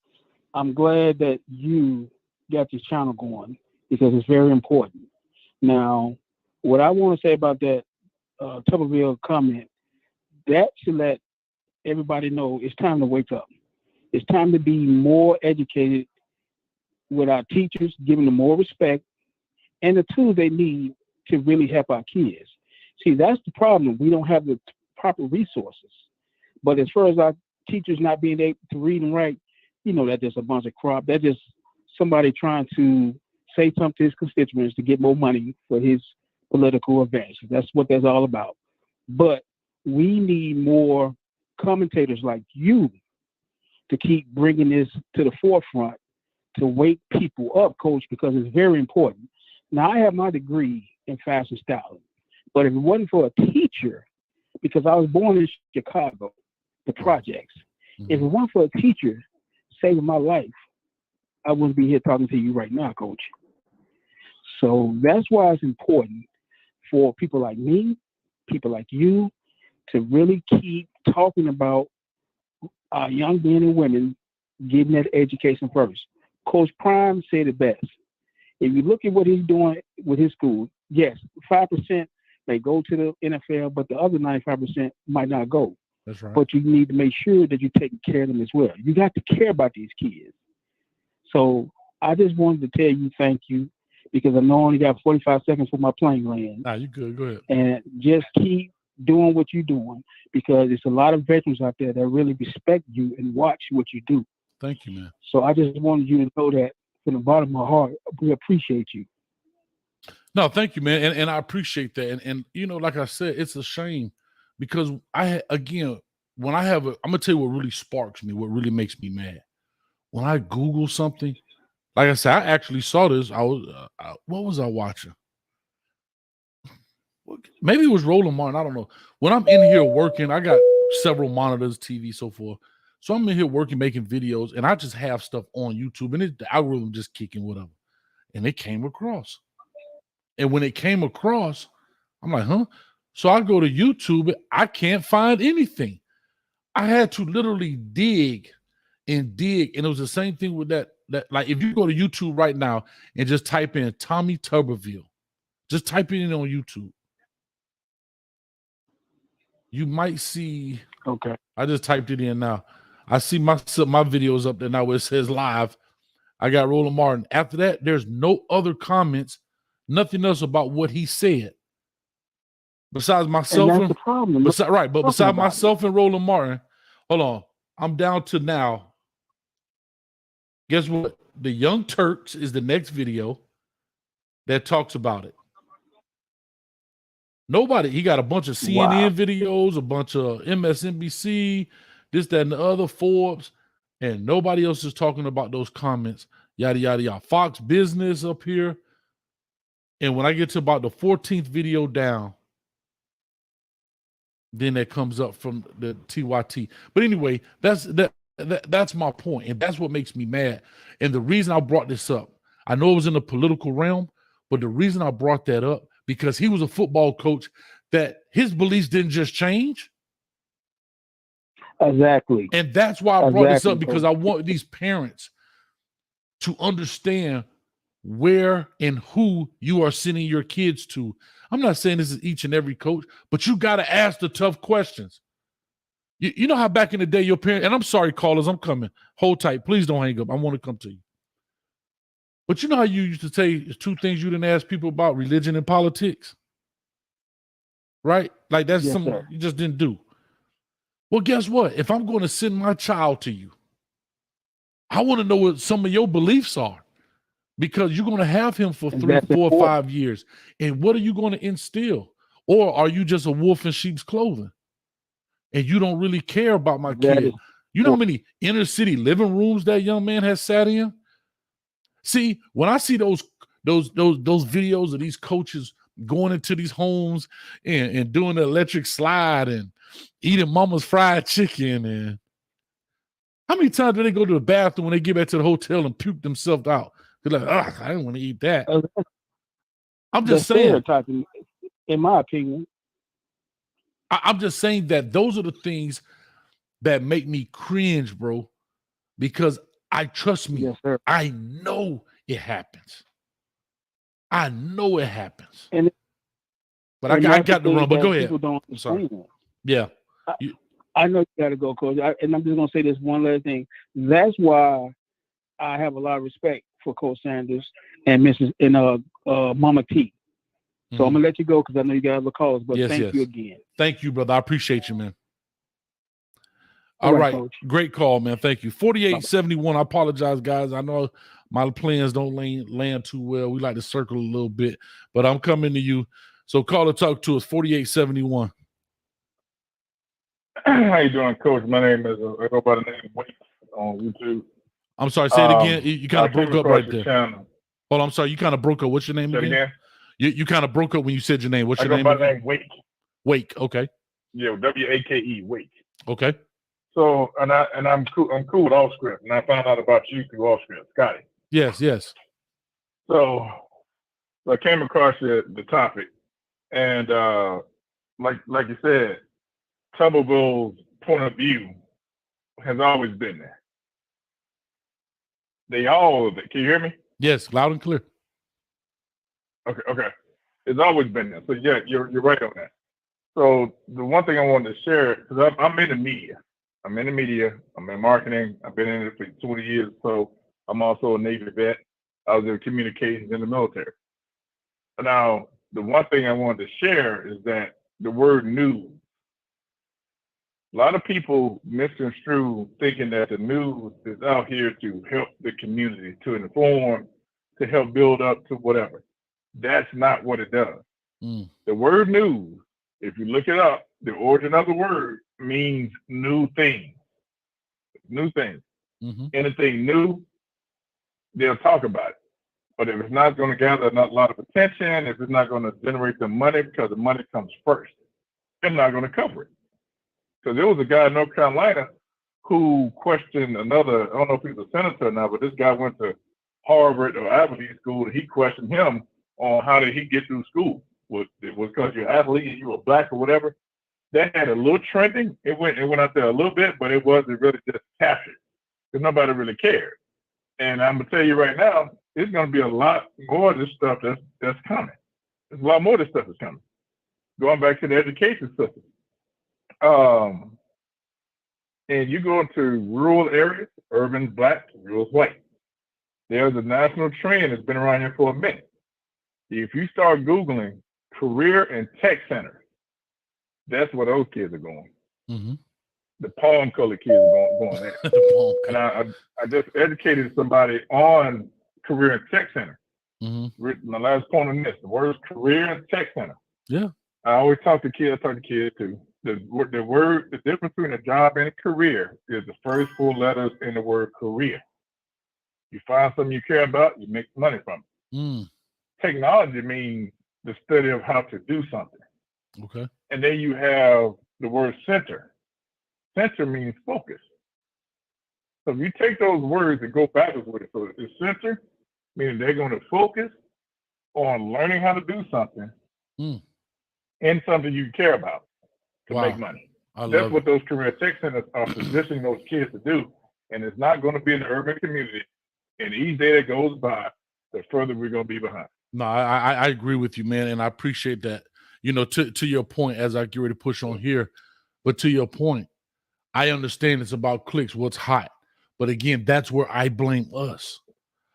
S7: I'm glad that you got this channel going because it's very important. Now, what I want to say about that Tuberville comment, that should let everybody know it's time to wake up. It's time to be more educated with our teachers, giving them more respect and the tools they need to really help our kids. See, that's the problem. We don't have the proper resources. But as far as our teachers not being able to read and write, you know, that's just a bunch of crap. That's just somebody trying to say something to his constituents to get more money for his political advantage. That's what that's all about. But we need more commentators like you to keep bringing this to the forefront to wake people up, Coach, because it's very important. Now, I have my degree in fashion styling, but if it wasn't for a teacher, because I was born in Chicago, the projects, if it weren't for a teacher saving my life, I wouldn't be here talking to you right now, Coach. So that's why it's important for people like me, people like you, to really keep talking about our young men and women getting that education first. Coach Prime said it best. If you look at what he's doing with his school, yes, 5% may go to the NFL, but the other 95% might not go.
S2: That's right.
S7: But you need to make sure that you're taking care of them as well. You got to care about these kids. So I just wanted to tell you thank you because I know I only got 45 seconds for my plane land.
S2: Nah, you good. Go ahead.
S7: And just keep doing what you're doing because there's a lot of veterans out there that really respect you and watch what you do.
S2: Thank you, man.
S7: So I just wanted you to know that from the bottom of my heart, we appreciate you.
S2: No, thank you, man. And I appreciate that. And you know, like I said, it's a shame because when I'm going to tell you what really sparks me, what really makes me mad. When I Google something, like I said, I actually saw this. What was I watching? Maybe it was Roland Martin. I don't know. When I'm in here working, I got several monitors, TV, so forth. So I'm in here working, making videos, and I just have stuff on YouTube, and the algorithm just kicking whatever. And it came across. And when it came across, I'm like, huh? So I go to YouTube, I can't find anything. I had to literally dig, and it was the same thing with that like if you go to YouTube right now and just type in Tommy Tuberville, just type it in on YouTube. You might see.
S7: Okay.
S2: I just typed it in now. I see my videos up there now where it says live. I got Roland Martin. After that, there's no other comments, nothing else about what he said. Besides myself,
S7: and that's the problem.
S2: Besides myself and Roland Martin, hold on. I'm down to now. Guess what? The Young Turks is the next video that talks about it. Nobody. He got a bunch of CNN videos, a bunch of MSNBC, this, that, and the other, Forbes, and nobody else is talking about those comments. Yada, yada, yada. Fox Business up here. And when I get to about the 14th video down, then that comes up from the TYT. But anyway, that's my point, and that's what makes me mad. And the reason I brought this up, I know it was in the political realm, but the reason I brought that up, because he was a football coach that his beliefs didn't just change.
S7: Exactly.
S2: And that's why I brought this up, because I want these parents to understand where and who you are sending your kids to. I'm not saying this is each and every coach, but you got to ask the tough questions. You know how back in the day your parents, and I'm sorry, callers, I'm coming. Hold tight. Please don't hang up. I want to come to you. But you know how you used to say two things you didn't ask people about: religion and politics? Right? Like that's something you just didn't do. Well, guess what? If I'm going to send my child to you, I want to know what some of your beliefs are, because you're going to have him for 3, 4, 5 years. And what are you going to instill? Or are you just a wolf in sheep's clothing? And you don't really care about my kid. You know how many inner city living rooms that young man has sat in? See, when I see those videos of these coaches going into these homes and doing the electric slide and eating mama's fried chicken, and how many times do they go to the bathroom when they get back to the hotel and puke themselves out? They're like, ugh, I didn't want to eat that. I'm just saying.
S7: In my opinion.
S2: I'm just saying that those are the things that make me cringe, bro, because trust me,
S7: yes, sir.
S2: I know it happens. I know it happens. But I got to run. But go ahead.
S7: People don't understand that.
S2: Yeah.
S7: I know you got to go, Coach. And I'm just going to say this one last thing. That's why I have a lot of respect for Coach Sanders and Mama T. So I'm going to let you go because I know you got other calls. But thank you again.
S2: Thank you, brother. I appreciate you, man. All right. Coach. Great call, man. Thank you. 4871. I apologize, guys. I know my plans don't land too well. We like to circle a little bit, but I'm coming to you. So call or talk to us, 4871.
S8: How you doing, Coach? My name is, I go by the name Wake on YouTube.
S2: I'm sorry, say it again. You kind of broke up right there. Hold on, I'm sorry. You kind of broke up. What's your name again? You kind of broke up when you said your name. What's your name?
S8: I go by the name Wake.
S2: Wake, okay.
S8: Yeah, Wake. Wake.
S2: Okay.
S8: So, I'm cool with Allscript, and I found out about you through Allscript, Scotty.
S2: Yes.
S8: So I came across the topic, and like you said, Tuberville's point of view has always been there. Can you hear me?
S2: Yes, loud and clear.
S8: Okay. It's always been there. So yeah, you're right on that. So the one thing I wanted to share, because I'm in the media. I'm in marketing. I've been in it for 20 years. So I'm also a Navy vet. I was in communications in the military. Now, the one thing I wanted to share is that the word news. A lot of people misconstrue thinking that the news is out here to help the community, to inform, to help build up to whatever. That's not what it does. The word news, if you look it up, the origin of the word means new things. New things. Anything new, they'll talk about it. But if it's not going to gather a lot of attention, if it's not going to generate the money because the money comes first, they're not going to cover it. Because there was a guy in North Carolina who questioned another, I don't know if he's a senator or not, but this guy went to Harvard or Ivy League school, and he questioned him on how did he get through school. Was it because you're an athlete and you were black or whatever? That had a little trending. It went out there a little bit, but it wasn't really just captured because nobody really cared. And I'm gonna tell you right now, there's gonna be a lot more of this stuff that's coming. There's a lot more of this stuff that's coming. Going back to the education system. And you go into rural areas, urban black, rural white. There's a national trend that's been around here for a minute. If you start Googling career and tech centers, that's where those kids are going. The palm colored kids are going there. And I just educated somebody on career and tech center. My last point on this, the word is career and tech center.
S2: Yeah.
S8: I always talk to kids too. The difference between a job and a career is the first 4 letters in the word career. You find something you care about, you make money from it. Technology means the study of how to do something.
S2: Okay. And
S8: then you have the word center. Center means focus. So if you take those words and go backwards with it, so the center, meaning they're going to focus on learning how to do something and something you care about to make money. That's what those career tech centers are positioning those kids to do. And it's not going to be in the urban community. And each day that goes by, the further we're going to be behind.
S2: No, I agree with you, man. And I appreciate that. You know, to your point, as I get ready to push on here, but to your point, I understand it's about clicks, what's hot. But again, that's where I blame us.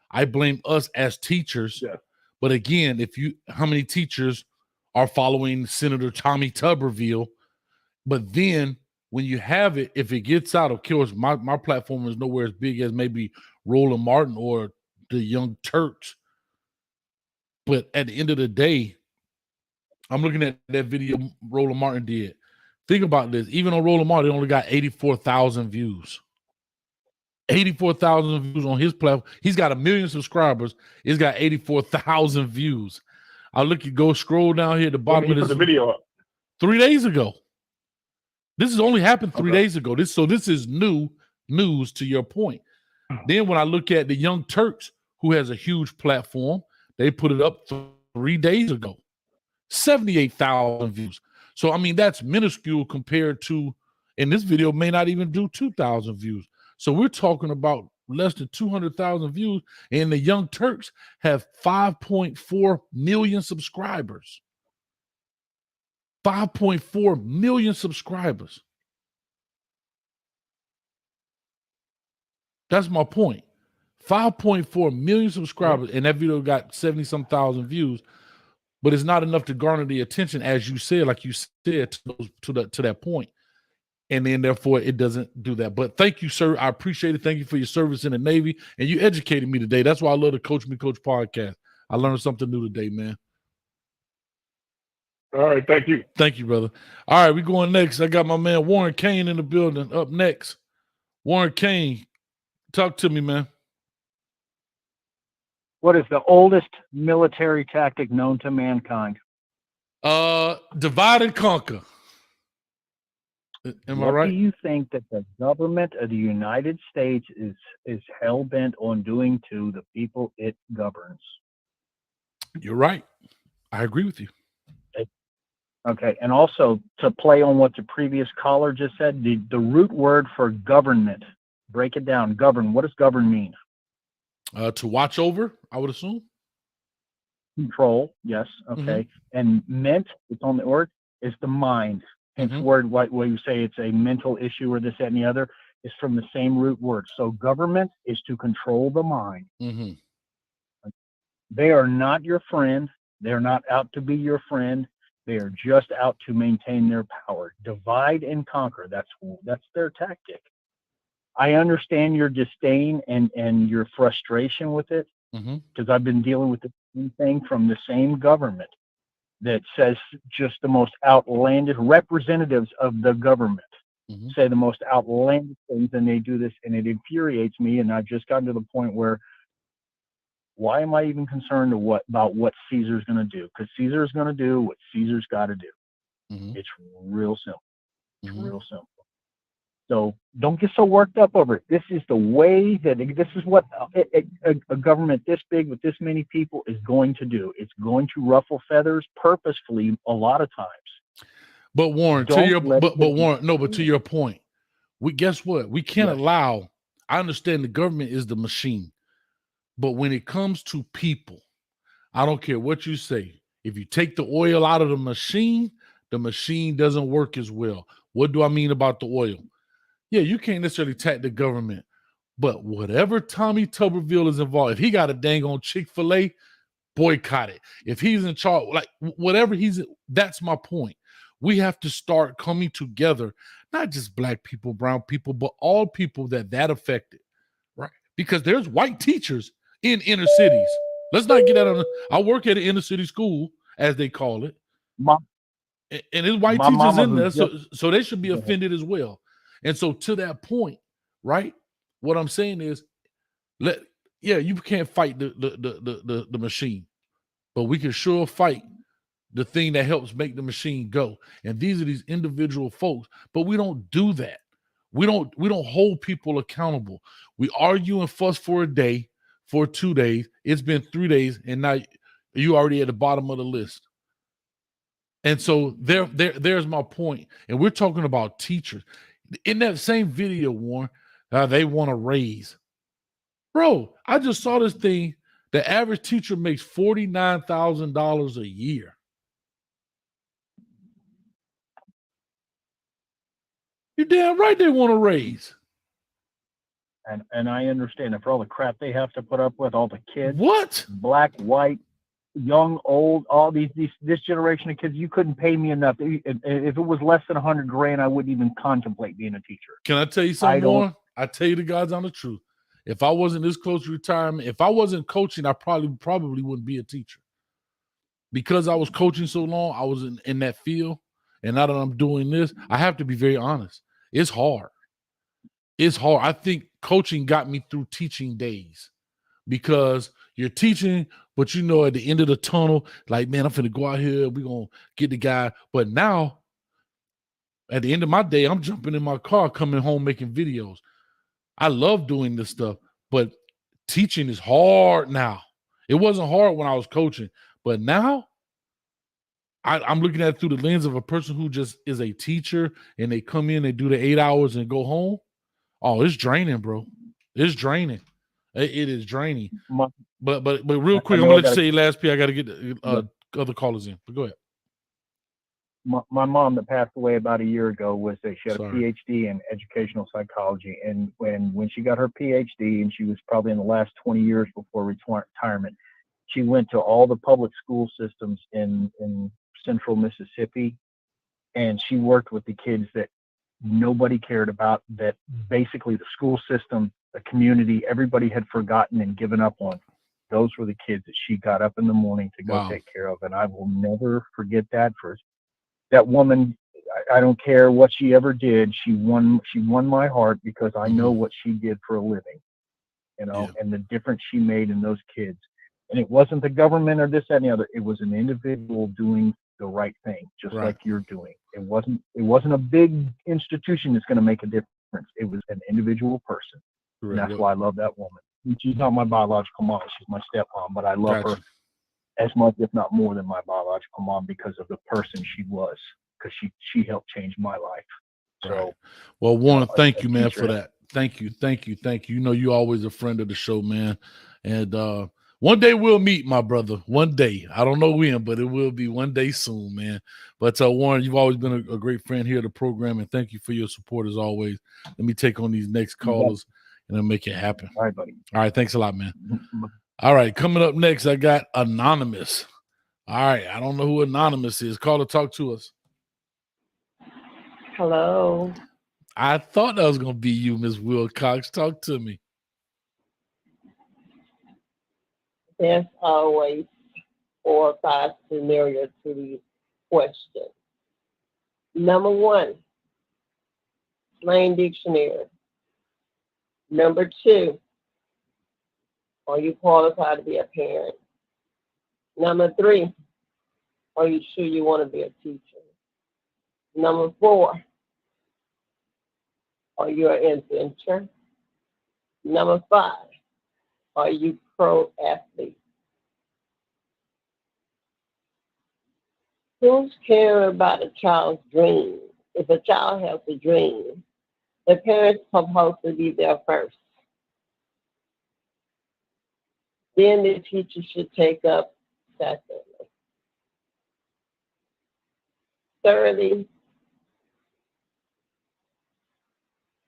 S2: I blame us as teachers.
S8: Yeah.
S2: But again, how many teachers are following Senator Tommy Tuberville? But then when you have it, if it gets out, of course, my platform is nowhere as big as maybe Roland Martin or the Young Turks. But at the end of the day, I'm looking at that video Roland Martin did. Think about this. Even on Roland Martin, they only got 84,000 views. 84,000 views on his platform. He's got 1 million subscribers. He's got 84,000 views. Go scroll down here at the bottom of this.
S8: Put the video up
S2: 3 days ago. This has only happened 3 days ago. This is new news to your point. Then when I look at the Young Turks, who has a huge platform, they put it up 3 days ago. 78,000 views. So, I mean, that's minuscule compared to, and this video may not even do 2,000 views. So we're talking about less than 200,000 views, and the Young Turks have 5.4 million subscribers. 5.4 million subscribers. That's my point. 5.4 million subscribers, and that video got 70-some thousand views, but it's not enough to garner the attention, as you said, like you said, to that point. And then, therefore, it doesn't do that. But thank you, sir. I appreciate it. Thank you for your service in the Navy. And you educated me today. That's why I love the Coach Me Coach podcast. I learned something new today, man.
S8: All right. Thank you.
S2: Thank you, brother. All right, we're going next. I got my man Warren Kane in the building up next. Warren Kane, talk to me, man.
S9: What is the oldest military tactic known to mankind?
S2: Divide and conquer. Am I right?
S9: What do you think that the government of the United States is hell-bent on doing to the people it governs?
S2: You're right. I agree with you.
S9: Okay, and also to play on what the previous caller just said, the root word for government, break it down. Govern, what does govern mean?
S2: To watch over, I would assume.
S9: Control, yes, okay. And meant, it's on the word, is the mind. Hence word, what you say it's a mental issue or this, that, and the other, is from the same root word. So government is to control the mind. They are not your friend. They're not out to be your friend. They are just out to maintain their power. Divide and conquer. That's their tactic. I understand your disdain and your frustration with it, because I've been dealing with the same thing from the same government that says just the most outlandish representatives of the government say the most outlandish things, and they do this, and it infuriates me. And I've just gotten to the point where, why am I even concerned about what Caesar's going to do? Because Caesar's going to do what Caesar's got to do. It's real simple. It's real simple. So don't get so worked up over it. This is the way that this is what a government this big with this many people is going to do. It's going to ruffle feathers purposefully a lot of times.
S2: But Warren, to your point, guess what? We can't allow. I understand the government is the machine, but when it comes to people, I don't care what you say. If you take the oil out of the machine doesn't work as well. What do I mean about the oil? Yeah, you can't necessarily attack the government, but whatever Tommy Tuberville is involved, if he got a dang on Chick-fil-A, boycott it. If he's in charge, like whatever that's my point. We have to start coming together, not just black people, brown people, but all people that affected, right? Because there's white teachers in inner cities. Let's not get that on. I work at an inner city school, as they call it. And there's white teachers in there, so they should be offended as well. And so to that point, right, what I'm saying is, you can't fight the machine, but we can sure fight the thing that helps make the machine go. And these are these individual folks, but we don't do that. We don't hold people accountable. We argue and fuss for a day, for 2 days. It's been 3 days, and now you already at the bottom of the list. And so there's my point. And we're talking about teachers. In that same video, Warren, they want a raise. Bro, I just saw this thing. The average teacher makes $49,000 a year. You're damn right they want a raise.
S9: And I understand it for all the crap they have to put up with, all the kids.
S2: What?
S9: Black, white, young, old, all this generation of kids. You couldn't pay me enough. If it was less than $100,000, I wouldn't even contemplate being a teacher.
S2: Can I tell you something more? I tell you the God's honest truth. If I wasn't this close to retirement, if I wasn't coaching, I probably wouldn't be a teacher. Because I was coaching so long, I was in that field, and now that I'm doing this, I have to be very honest. It's hard. It's hard. I think coaching got me through teaching days, because you're teaching, but you know, at the end of the tunnel, like, man, I'm finna go out here, we're gonna get the guy. But now, at the end of my day, I'm jumping in my car, coming home, making videos. I love doing this stuff, but teaching is hard now. It wasn't hard when I was coaching, but now I'm looking at it through the lens of a person who just is a teacher, and they come in, they do the 8 hours and go home. Oh, it's draining, bro. It's draining. It is draining. But real quick, I'm gonna let you say your last P. I got to get the other callers in. But go ahead.
S9: My mom that passed away about a year ago she had a PhD in educational psychology, and when she got her PhD, and she was probably in the last 20 years before retirement, she went to all the public school systems in central Mississippi, and she worked with the kids that nobody cared about, that basically the school system, the community, everybody had forgotten and given up on. Those were the kids that she got up in the morning to go take care of. And I will never forget that. For that woman, I don't care what she ever did, she won my heart, because I know what she did for a living, and the difference she made in those kids. And it wasn't the government or this, that, and the other. It was an individual doing the right thing, just like you're doing. It wasn't a big institution that's going to make a difference. It was an individual person. And that's why I love that woman. She's not my biological mom. She's my stepmom, but I love her as much, if not more, than my biological mom, because of the person she was, because she helped change my life. So,
S2: well, Warren, thank you, man, for that. Thank you. You know, you're always a friend of the show, man. And one day we'll meet, my brother. One day. I don't know when, but it will be one day soon, man. But Warren, you've always been a great friend here at the program, and thank you for your support as always. Let me take on these next callers, and I'll make it happen.
S9: All right, buddy.
S2: All right, thanks a lot, man. All right, coming up next, I got Anonymous. All right, I don't know who Anonymous is. Call to talk to us.
S10: Hello.
S2: I thought that was going to be you, Ms. Wilcox. Talk to me.
S10: There's always 4 or 5 scenarios to the question. Number 1, plain dictionary. Number 2, are you qualified to be a parent? Number 3, are you sure you want to be a teacher? Number 4, are you an inventor? Number 5, are you pro athlete? Who's caring about a child's dream? If a child has a dream, the parents are supposed to be there first. Then the teacher should take up secondly. Thirdly,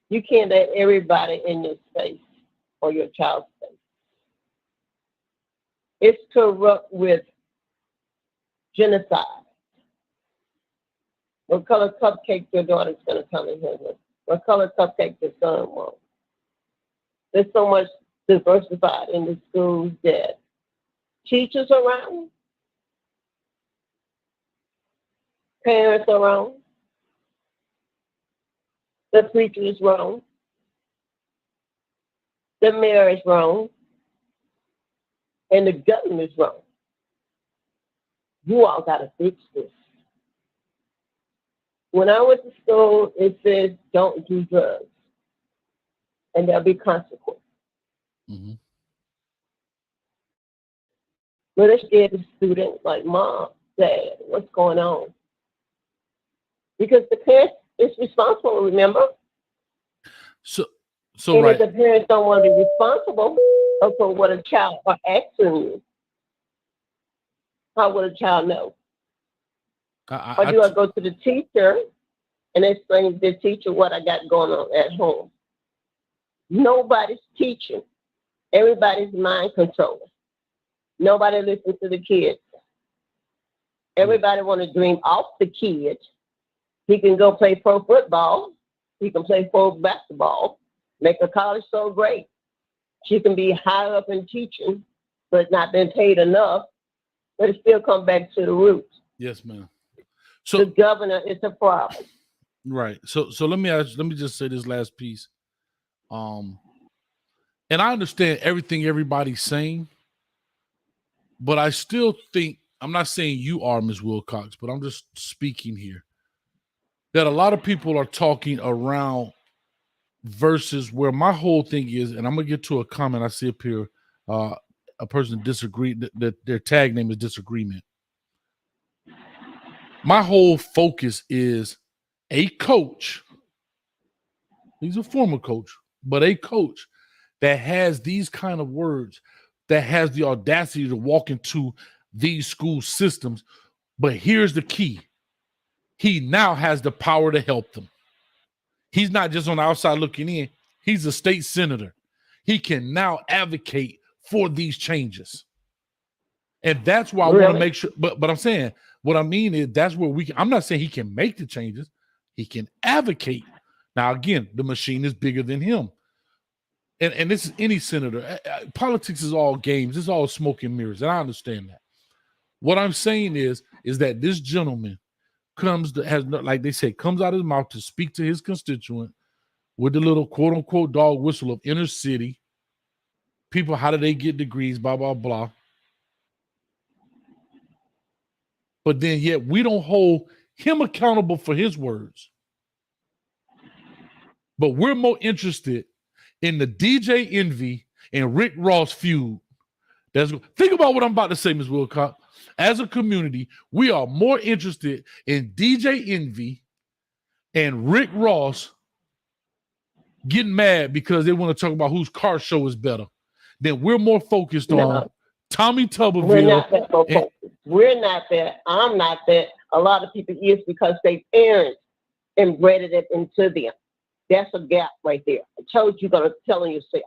S10: you can't let everybody in your space or your child's space. It's corrupt with genocide. What color cupcake your daughter's going to come in here with? What color cupcake your son wants? There's so much diversified in the schools that teachers are around, parents are around, the preacher is wrong, the mayor is wrong, and the government is wrong. You all got to fix this. When I went to school, it says don't do drugs, and there'll be consequences.
S2: Mm-hmm.
S10: But they scared the student, like, Mom, Dad, what's going on? Because the parent is responsible, remember?
S2: So
S10: and
S2: right.
S10: If the parents don't want to be responsible for what a child are asking you, how would a child know? Or do I go to the teacher and explain to the teacher what I got going on at home? Nobody's teaching. Everybody's mind controlling. Nobody listens to the kids. Everybody want to dream off the kid. He can go play pro football. He can play pro basketball. Make a college so great. She can be high up in teaching, but not been paid enough. But it still come back to the roots.
S2: Yes, ma'am. So
S10: the governor is a problem.
S2: Right. So let me just say this last piece. And I understand everything everybody's saying, but I still think, I'm not saying you are, Ms. Wilcox, but I'm just speaking here, that a lot of people are talking around versus where my whole thing is, and I'm going to get to a comment I see up here, a person disagreed, that their tag name is disagreement. My whole focus is a coach, he's a former coach, but a coach that has these kind of words, that has the audacity to walk into these school systems. But here's the key. He now has the power to help them. He's not just on the outside looking in. He's a state senator. He can now advocate for these changes. And that's why I want to make sure, but I'm saying, what I mean is that's where I'm not saying he can make the changes. He can advocate. Now, again, the machine is bigger than him. And this is any senator. Politics is all games. It's all smoke and mirrors. And I understand that. What I'm saying is that this gentleman comes out of his mouth to speak to his constituent with the little quote unquote dog whistle of inner city. People, how do they get degrees? Blah, blah, blah. But then yet we don't hold him accountable for his words. But we're more interested in the DJ Envy and Rick Ross feud. Think about what I'm about to say, Ms. Wilcox. As a community, we are more interested in DJ Envy and Rick Ross getting mad because they want to talk about whose car show is better. Then we're more focused on Tommy Tuberville.
S10: We're not that focused. We're not that. I'm not that. A lot of people is because their parents embedded it into them. That's a gap right there. I told you, you're going to tell on yourself.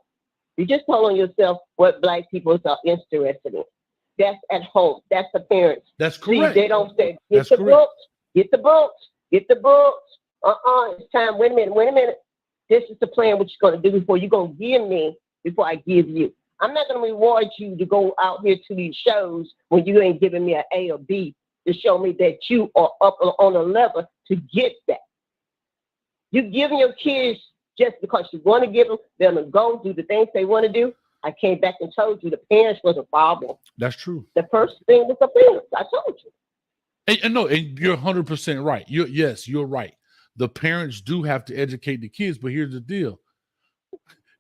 S10: You just tell on yourself what Black people are interested in. That's at home. That's the parents.
S2: That's correct.
S10: See, they don't say, get the books, get the books, get the books. It's time. Wait a minute. This is the plan, what you're going to do before you're going to give me, before I give you. I'm not going to reward you to go out here to these shows when you ain't giving me an A or B to show me that you are up on a level to get that. You're giving your kids just because you want to give them to go do the things they want to do. I came back and told you the parents was a problem.
S2: That's true.
S10: The first thing was the parents. I told you.
S2: And you're 100% right. You're right. The parents do have to educate the kids, but here's the deal.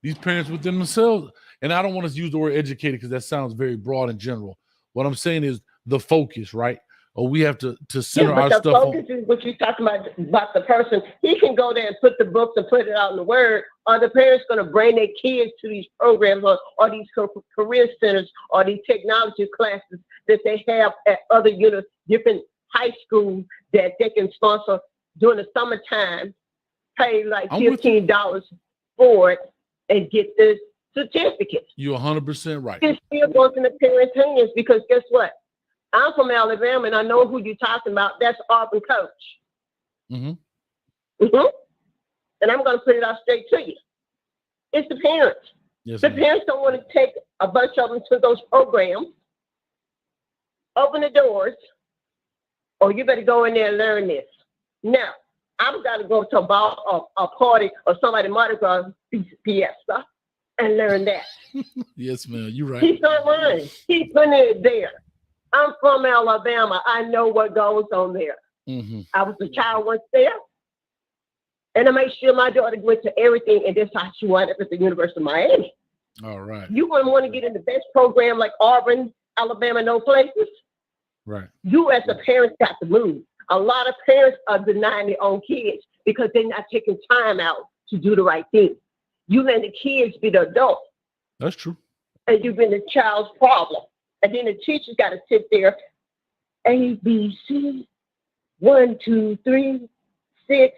S2: These parents within themselves, and I don't want to use the word educated because that sounds very broad and general. What I'm saying is the focus, right? Or we have to center our stuff on.
S10: The focus is what you're talking about the person. He can go there and put the books and put it out in the word. Are the parents going to bring their kids to these programs or these career centers or these technology classes that they have at other different high schools that they can sponsor during the summertime, pay like $15 for it and get the certificate?
S2: You're 100% right.
S10: It still goes in the parents' hands because guess what? I'm from Alabama, and I know who you're talking about. That's Auburn coach. And I'm going to put it out straight to you. It's the parents.
S2: Yes,
S10: the parents don't want to take a bunch of them to those programs, open the doors, or you better go in there and learn this. Now, I've got to go to a party or somebody Mardi Gras fiesta and learn that.
S2: Yes, ma'am. You're right.
S10: He's not lying. He's putting it there. I'm from Alabama. I know what goes on there. I was a child once there. And I made sure my daughter went to everything, and that's how she wound up at the University of Miami.
S2: All right.
S10: You wouldn't want to get in the best program like Auburn, Alabama, no places.
S2: Right.
S10: You as a parent got to move. A lot of parents are denying their own kids because they're not taking time out to do the right thing. You let the kids be the adult.
S2: That's true.
S10: And you've been the child's problem. And then the teacher's got to sit there, A, B, C, 1, 2, 3, 6,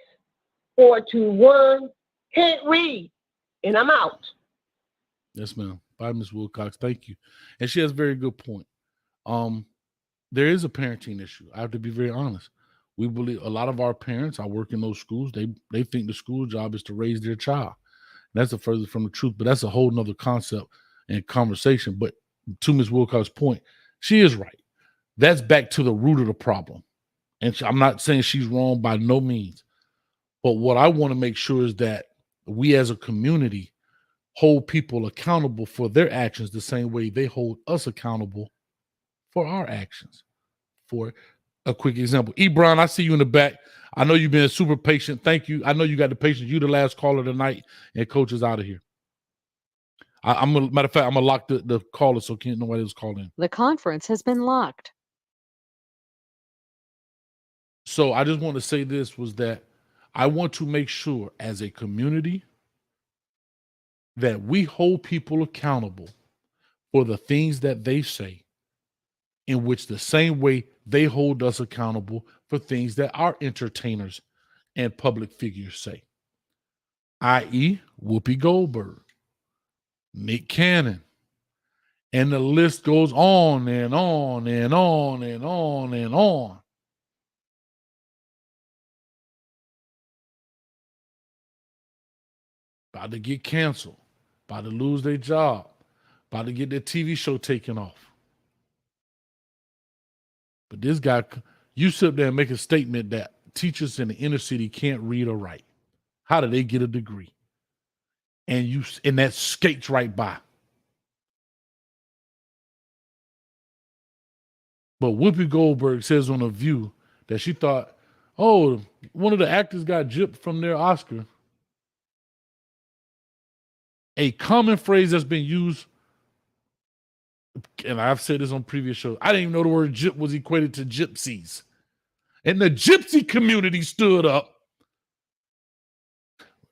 S10: 4, 2, 1. Can't read. And I'm out.
S2: Yes, ma'am. Bye, Ms. Wilcox. Thank you. And she has a very good point. There is a parenting issue. I have to be very honest. We believe a lot of our parents, I work in those schools, they think the school job is to raise their child. That's the furthest from the truth, but that's a whole nother concept and conversation. But to Ms. Wilcox's point, she is right. That's back to the root of the problem. And I'm not saying she's wrong by no means. But what I want to make sure is that we as a community hold people accountable for their actions the same way they hold us accountable for our actions. For a quick example, Ebron, I see you in the back. I know you've been super patient. Thank you. I know you got the patience. You the last caller tonight, and Coach is out of here. Matter of fact, I'm gonna lock the caller so can't nobody else call in.
S11: The conference has been locked.
S2: So I just want to say this was that I want to make sure as a community that we hold people accountable for the things that they say, in which the same way they hold us accountable for things that our entertainers and public figures say, i.e. Whoopi Goldberg, Nick Cannon, and the list goes on and on and on and on and on. About to get canceled, about to lose their job, about to get their TV show taken off. But this guy, you sit up there and make a statement that teachers in the inner city can't read or write. How do they get a degree? And that skates right by. But Whoopi Goldberg says on The View that she thought, oh, one of the actors got gypped from their Oscar. A common phrase that's been used, and I've said this on previous shows, I didn't even know the word gyp was equated to gypsies. And the gypsy community stood up.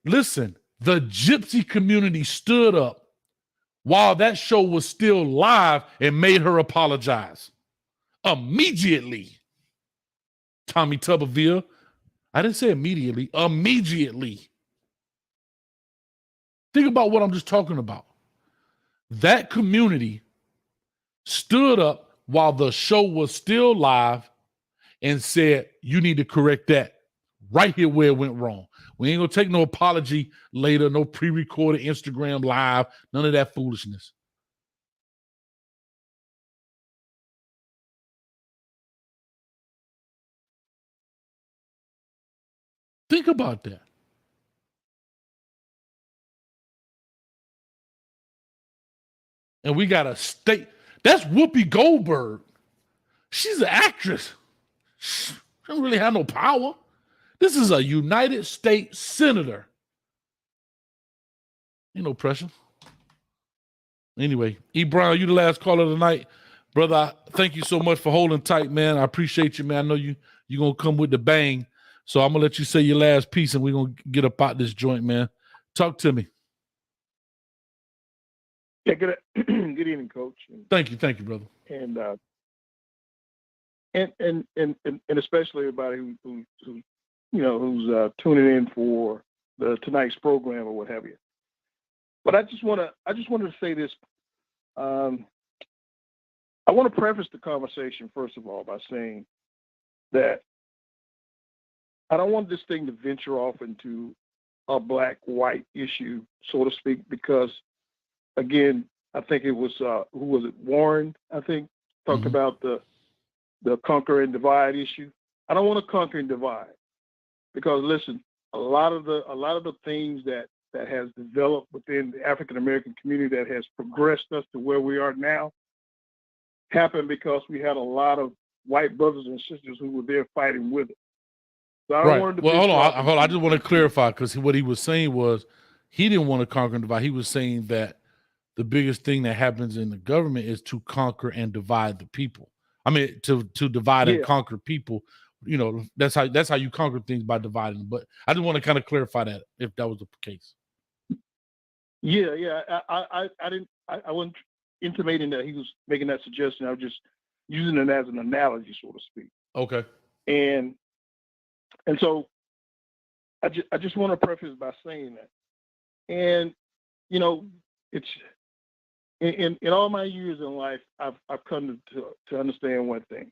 S2: Listen, the gypsy community stood up while that show was still live and made her apologize. Immediately. Tommy Tuberville. I didn't say immediately. Immediately. Think about what I'm just talking about. That community stood up while the show was still live and said, you need to correct that right here where it went wrong. We ain't going to take no apology later, no pre-recorded Instagram live, none of that foolishness. Think about that. And we got a state. That's Whoopi Goldberg. She's an actress. She don't really have no power. This is a United States senator. Ain't no pressure. Anyway, E. Brown, you the last caller tonight. Brother, thank you so much for holding tight, man. I appreciate you, man. I know you're going to come with the bang. So I'm going to let you say your last piece and we're going to get up out this joint, man. Talk to me.
S12: Yeah, good evening, Coach.
S2: Thank you, brother.
S12: And especially everybody who's tuning in for tonight's program or what have you. But I just wanted to say this. I want to preface the conversation first of all by saying that I don't want this thing to venture off into a black-white issue, so to speak, because again, I think it was who was it? Warren, I think, talked about the conquer and divide issue. I don't want to conquer and divide because listen, a lot of the things that has developed within the African American community that has progressed us to where we are now happened because we had a lot of white brothers and sisters who were there fighting with us. So I don't want to
S2: hold on. I just want to clarify because what he was saying was he didn't want to conquer and divide. He was saying that the biggest thing that happens in the government is to conquer and divide the people. I mean, to divide and conquer people. You know, that's how you conquer things, by dividing them. But I just want to kind of clarify that if that was the case.
S12: Yeah. I wasn't intimating that he was making that suggestion. I was just using it as an analogy, so to speak.
S2: Okay.
S12: And so I just want to preface by saying that. And you know, it's in all my years in life, I've come to understand one thing.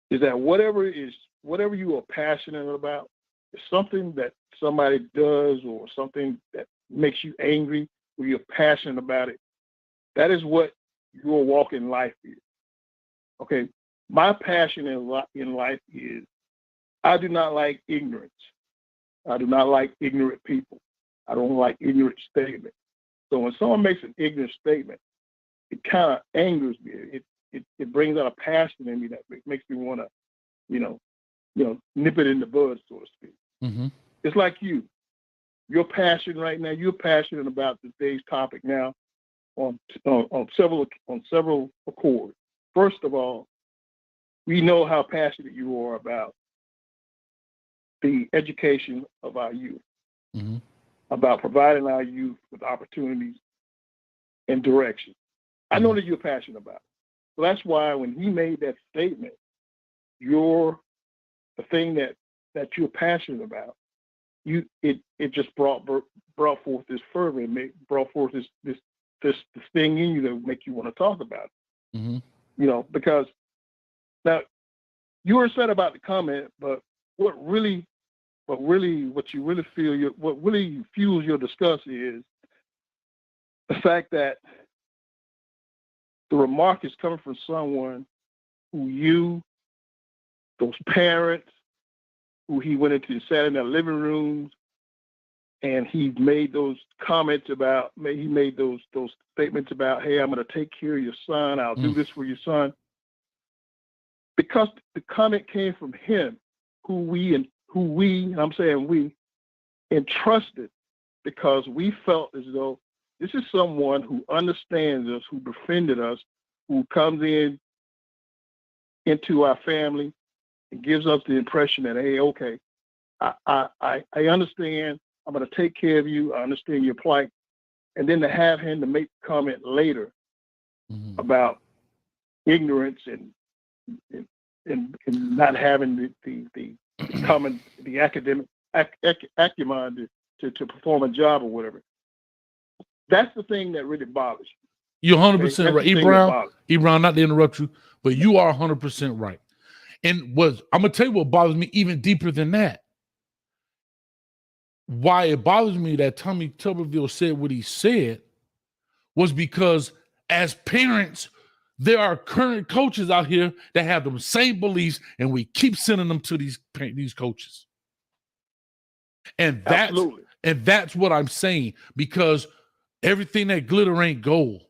S12: Is that whatever you are passionate about, is something that somebody does or something that makes you angry, or you're passionate about it, that is what your walk in life is. Okay, my passion in life is I do not like ignorance. I do not like ignorant people. I don't like ignorant statements. So when someone makes an ignorant statement, it kind of angers me. It brings out a passion in me that makes me want to, nip it in the bud, so to speak.
S2: Mm-hmm.
S12: It's like you. Your passion right now. You're passionate about today's topic now on several accords. First of all, we know how passionate you are about the education of our youth,
S2: mm-hmm.
S12: about providing our youth with opportunities and direction. I know that you're passionate about it. So that's why when he made that statement, the thing that you're passionate about, it just brought forth this fervor and brought forth this thing in you that would make you want to talk about it.
S2: Mm-hmm.
S12: Because now you were upset about the comment, but what you really feel, what really fuels your discussion is the fact that the remark is coming from someone who those parents, who he went into, sat in their living rooms, and he made those comments about, he made those statements about, hey, I'm going to take care of your son. I'll do this for your son. Because the comment came from him, who we, and I'm saying we, entrusted, because we felt as though this is someone who understands us, who befriended us, who comes into our family and gives us the impression that, hey, okay, I understand. I'm going to take care of you. I understand your plight. And then to have him to make the comment later about ignorance and not having the academic acumen to perform a job or whatever. That's the thing that really bothers you.
S2: You're 100% right. E-Brown, not to interrupt you, but you are 100% right. And I'm going to tell you what bothers me even deeper than that. Why it bothers me that Tommy Tuberville said what he said was because as parents, there are current coaches out here that have the same beliefs, and we keep sending them to these coaches. And that's what I'm saying, because everything that glitter ain't gold.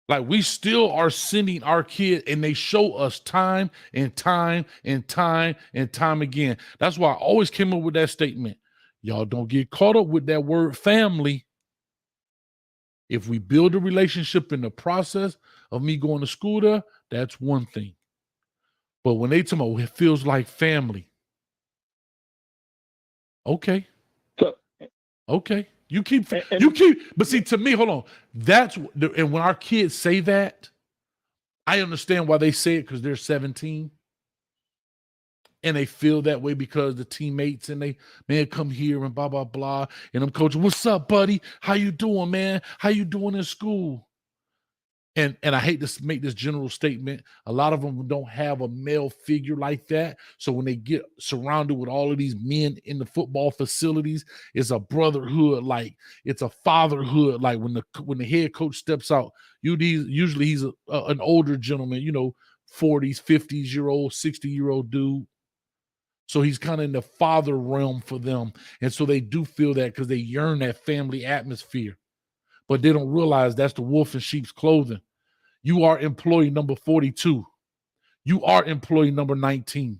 S2: Like, we still are sending our kids, and they show us time and time and time and time again. That's why I always came up with that statement. Y'all don't get caught up with that word family. If we build a relationship in the process of me going to school there, that's one thing. But when they tell me, it feels like family. Okay. Okay. But see, to me, hold on. And when our kids say that, I understand why they say it, because they're 17. And they feel that way because the teammates and they, man, come here and blah, blah, blah. And I'm coaching, what's up, buddy? How you doing, man? How you doing in school? And I hate to make this general statement. A lot of them don't have a male figure like that. So when they get surrounded with all of these men in the football facilities, it's a brotherhood, like it's a fatherhood. Like when the head coach steps out, usually he's an older gentleman, 40s, 50s-year-old, 60-year-old dude. So he's kind of in the father realm for them. And so they do feel that because they yearn that family atmosphere. But they don't realize that's the wolf in sheep's clothing. You are employee number 42. You are employee number 19.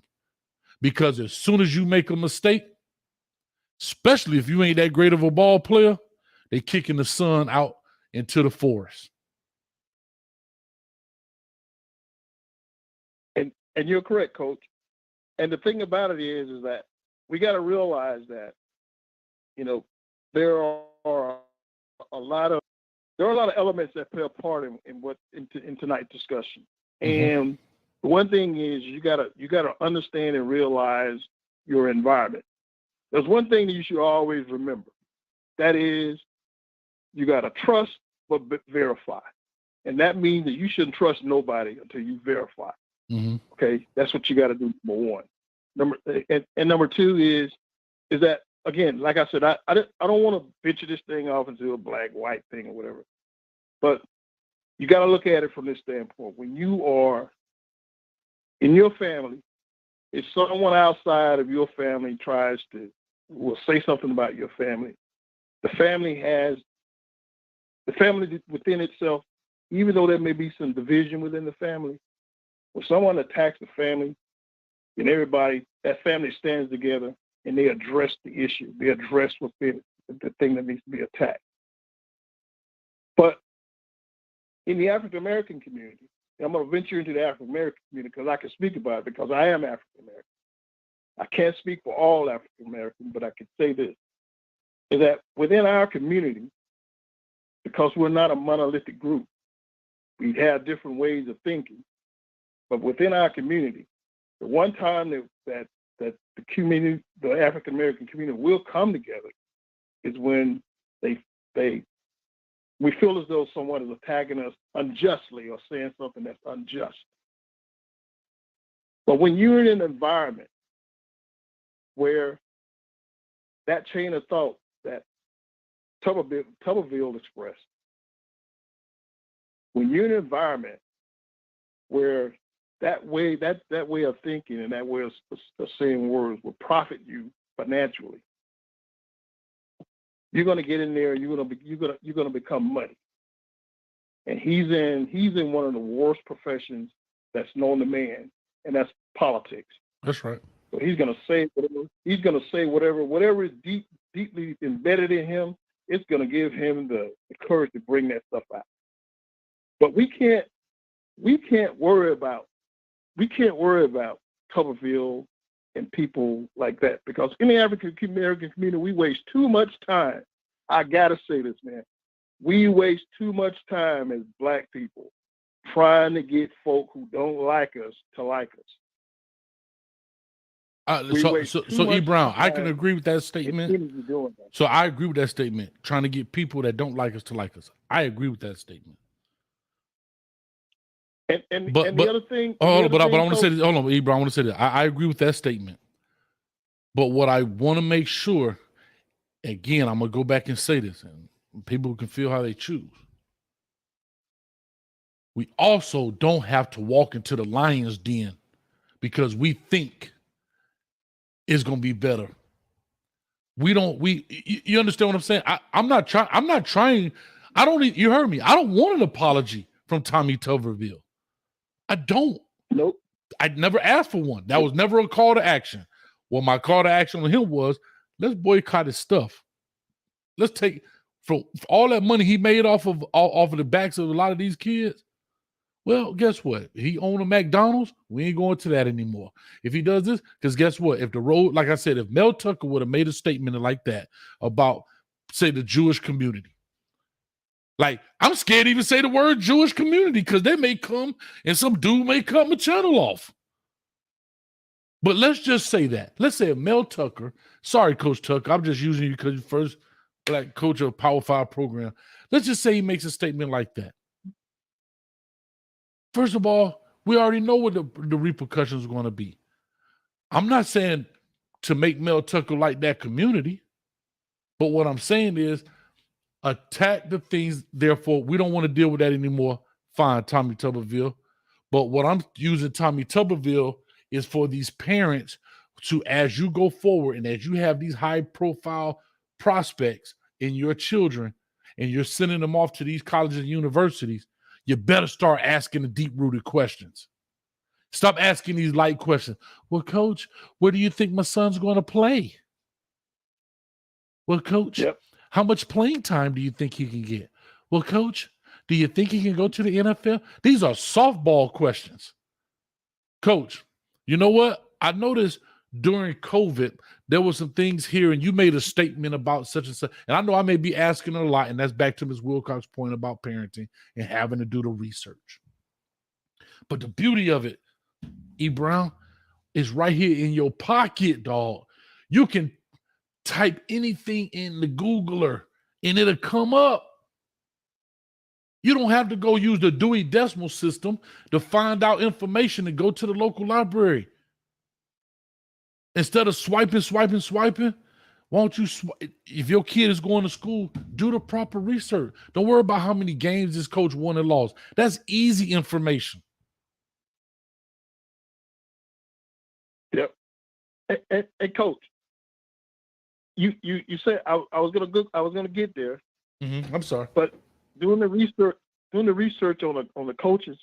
S2: Because as soon as you make a mistake, especially if you ain't that great of a ball player, they kicking the son out into the forest.
S12: And you're correct, Coach. And the thing about it is that we got to realize that, there are a lot of elements that play a part in tonight's discussion. Mm-hmm. And the one thing is you gotta understand and realize your environment. There's one thing that you should always remember. That is, you gotta trust but verify. And that means that you shouldn't trust nobody until you verify.
S2: Mm-hmm.
S12: Okay, that's what you got to do. Number one. Number two is that, again, like I said, I don't want to picture this thing off into a black-white thing or whatever, but you got to look at it from this standpoint. When you are in your family, if someone outside of your family will say something about your family, the family has the family within itself, even though there may be some division within the family, when someone attacks the family, and that family stands together and they address the issue. They address the thing that needs to be attacked. But in the African American community, and I'm going to venture into the African American community because I can speak about it because I am African American. I can't speak for all African Americans, but I can say this, is that within our community, because we're not a monolithic group, we have different ways of thinking, but within our community, the one time that the community, the African American community will come together is when we feel as though someone is attacking us unjustly or saying something that's unjust. But when you're in an environment where that chain of thought that Tuberville expressed, when you're in an environment where that way of thinking and that way of saying words will profit you financially, you're going to get in there. You're going to become muddy. And he's in one of the worst professions that's known to man, and that's politics.
S2: That's right.
S12: So he's going to say whatever. He's going to say whatever is deeply embedded in him. It's going to give him the courage to bring that stuff out. But we can't worry about Tuberville and people like that, because in the African American community, we waste too much time. I gotta say this, man. We waste too much time as Black people trying to get folk who don't like us to like us.
S2: So E. Brown, I can agree with that statement. So I agree with that statement. Trying to get people that don't like us to like us. I agree with that statement. But the other thing. I want to say this. Hold on, E. Brown. I want to say that I agree with that statement. But what I want to make sure, again, I'm gonna go back and say this, and people can feel how they choose. We also don't have to walk into the lion's den because we think it's gonna be better. You understand what I'm saying? I'm not trying. You heard me. I don't want an apology from Tommy Tuberville. I don't.
S12: Nope.
S2: I'd never asked for one. That was never a call to action. Well, my call to action on him was, let's boycott his stuff. Let's take for all that money he made off of the backs of a lot of these kids. Well, guess what? He owned a McDonald's. We ain't going to that anymore. If he does this, because guess what? If the road, like I said, if Mel Tucker would have made a statement like that about, say, the Jewish community, like, I'm scared to even say the word Jewish community because they may come and some dude may cut my channel off. But let's just say that. Let's say if Mel Tucker, sorry, Coach Tucker, I'm just using you because you're first Black coach of a Power 5 program. Let's just say he makes a statement like that. First of all, we already know what the repercussions are going to be. I'm not saying to make Mel Tucker like that community, but what I'm saying is attack the things, therefore, we don't want to deal with that anymore. Fine, Tommy Tuberville. But what I'm using Tommy Tuberville is for these parents to, as you go forward and as you have these high-profile prospects in your children and you're sending them off to these colleges and universities, you better start asking the deep-rooted questions. Stop asking these light questions. Well, Coach, where do you think my son's going to play? Well, Coach, how much playing time do you think he can get? Well, Coach, do you think he can go to the NFL? These are softball questions. Coach, you know what? I noticed during COVID, there were some things here, and you made a statement about such and such. And I know I may be asking a lot, and that's back to Ms. Wilcox's point about parenting and having to do the research. But the beauty of it, E. Brown, is right here in your pocket, dog. You can type anything in the Googler, and it'll come up. You don't have to go use the Dewey Decimal System to find out information and go to the local library. Instead of swiping, why don't you, if your kid is going to school, do the proper research. Don't worry about how many games this coach won and lost. That's easy information.
S12: Yep. Hey, Coach, you said I was gonna get there.
S2: I'm sorry,
S12: but doing the research on the coaches.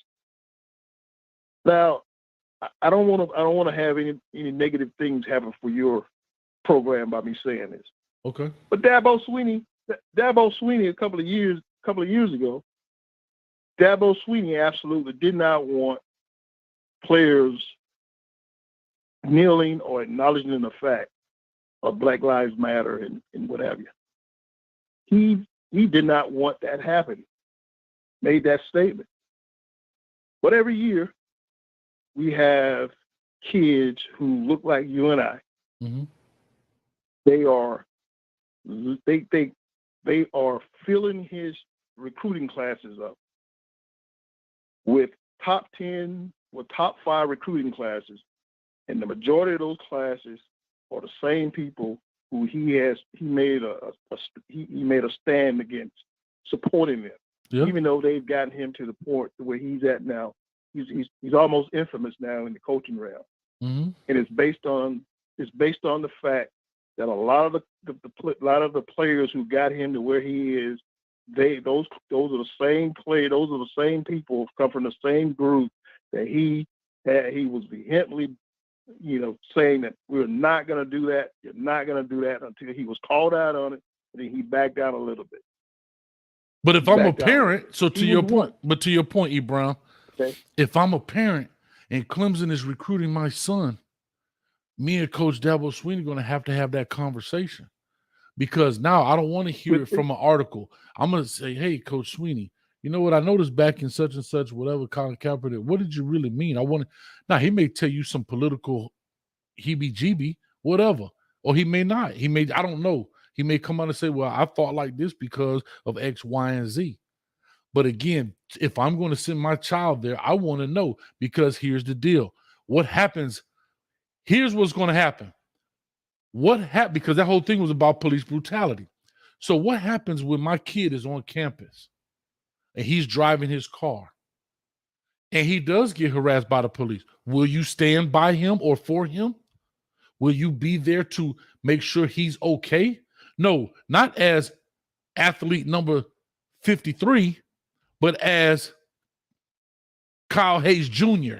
S12: Now, I don't want to have any negative things happen for your program by me saying this.
S2: Okay.
S12: But Dabo Swinney, a couple of years ago, Dabo Swinney absolutely did not want players kneeling or acknowledging the fact of Black Lives Matter and what have you. He did not want that happening. Made that statement. But every year we have kids who look like you and I.
S2: Mm-hmm.
S12: They are filling his recruiting classes up with top 5 recruiting classes, and the majority of those classes are the same people who he made a stand against, supporting them.
S2: Yeah.
S12: Even though they've gotten him to the point where he's at now, he's almost infamous now in the coaching realm.
S2: Mm-hmm.
S12: And it's based on the fact that a lot of the players who got him to where he is, those are the same those are the same people, come from the same group that he was vehemently, saying that we're not going to do that. You're not going to do that, until he was called out on it, and then he backed down a little bit.
S2: But if I'm a parent, to your point, E. Brown,
S12: okay.
S2: If I'm a parent and Clemson is recruiting my son, me and Coach Dabo Swinney are going to have that conversation, because now I don't want to hear it from an article. I'm going to say, hey, Coach Swinney, you know what? I noticed back in such and such, whatever, Colin Kaepernick, what did you really mean? Now he may tell you some political heebie-jeebie, whatever, or he may not. I don't know. He may come out and say, well, I thought like this because of X, Y, and Z. But again, if I'm going to send my child there, I want to know, because here's the deal. What happens? Here's what's going to happen. Because that whole thing was about police brutality. So what happens when my kid is on campus and he's driving his car and he does get harassed by the police? Will you stand by him or for him? Will you be there to make sure he's okay? No, not as athlete number 53, but as Kyle Hayes Jr.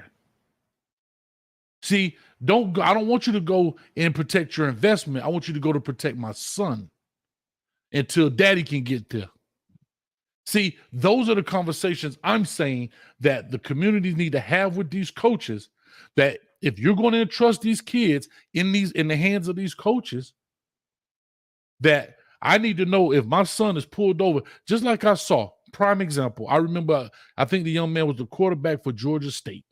S2: See, I don't want you to go and protect your investment. I want you to go to protect my son until daddy can get there. See, those are the conversations I'm saying that the communities need to have with these coaches, that if you're going to entrust these kids in the hands of these coaches, that I need to know if my son is pulled over, just like I saw. Prime example. I remember, I think the young man was the quarterback for Georgia State.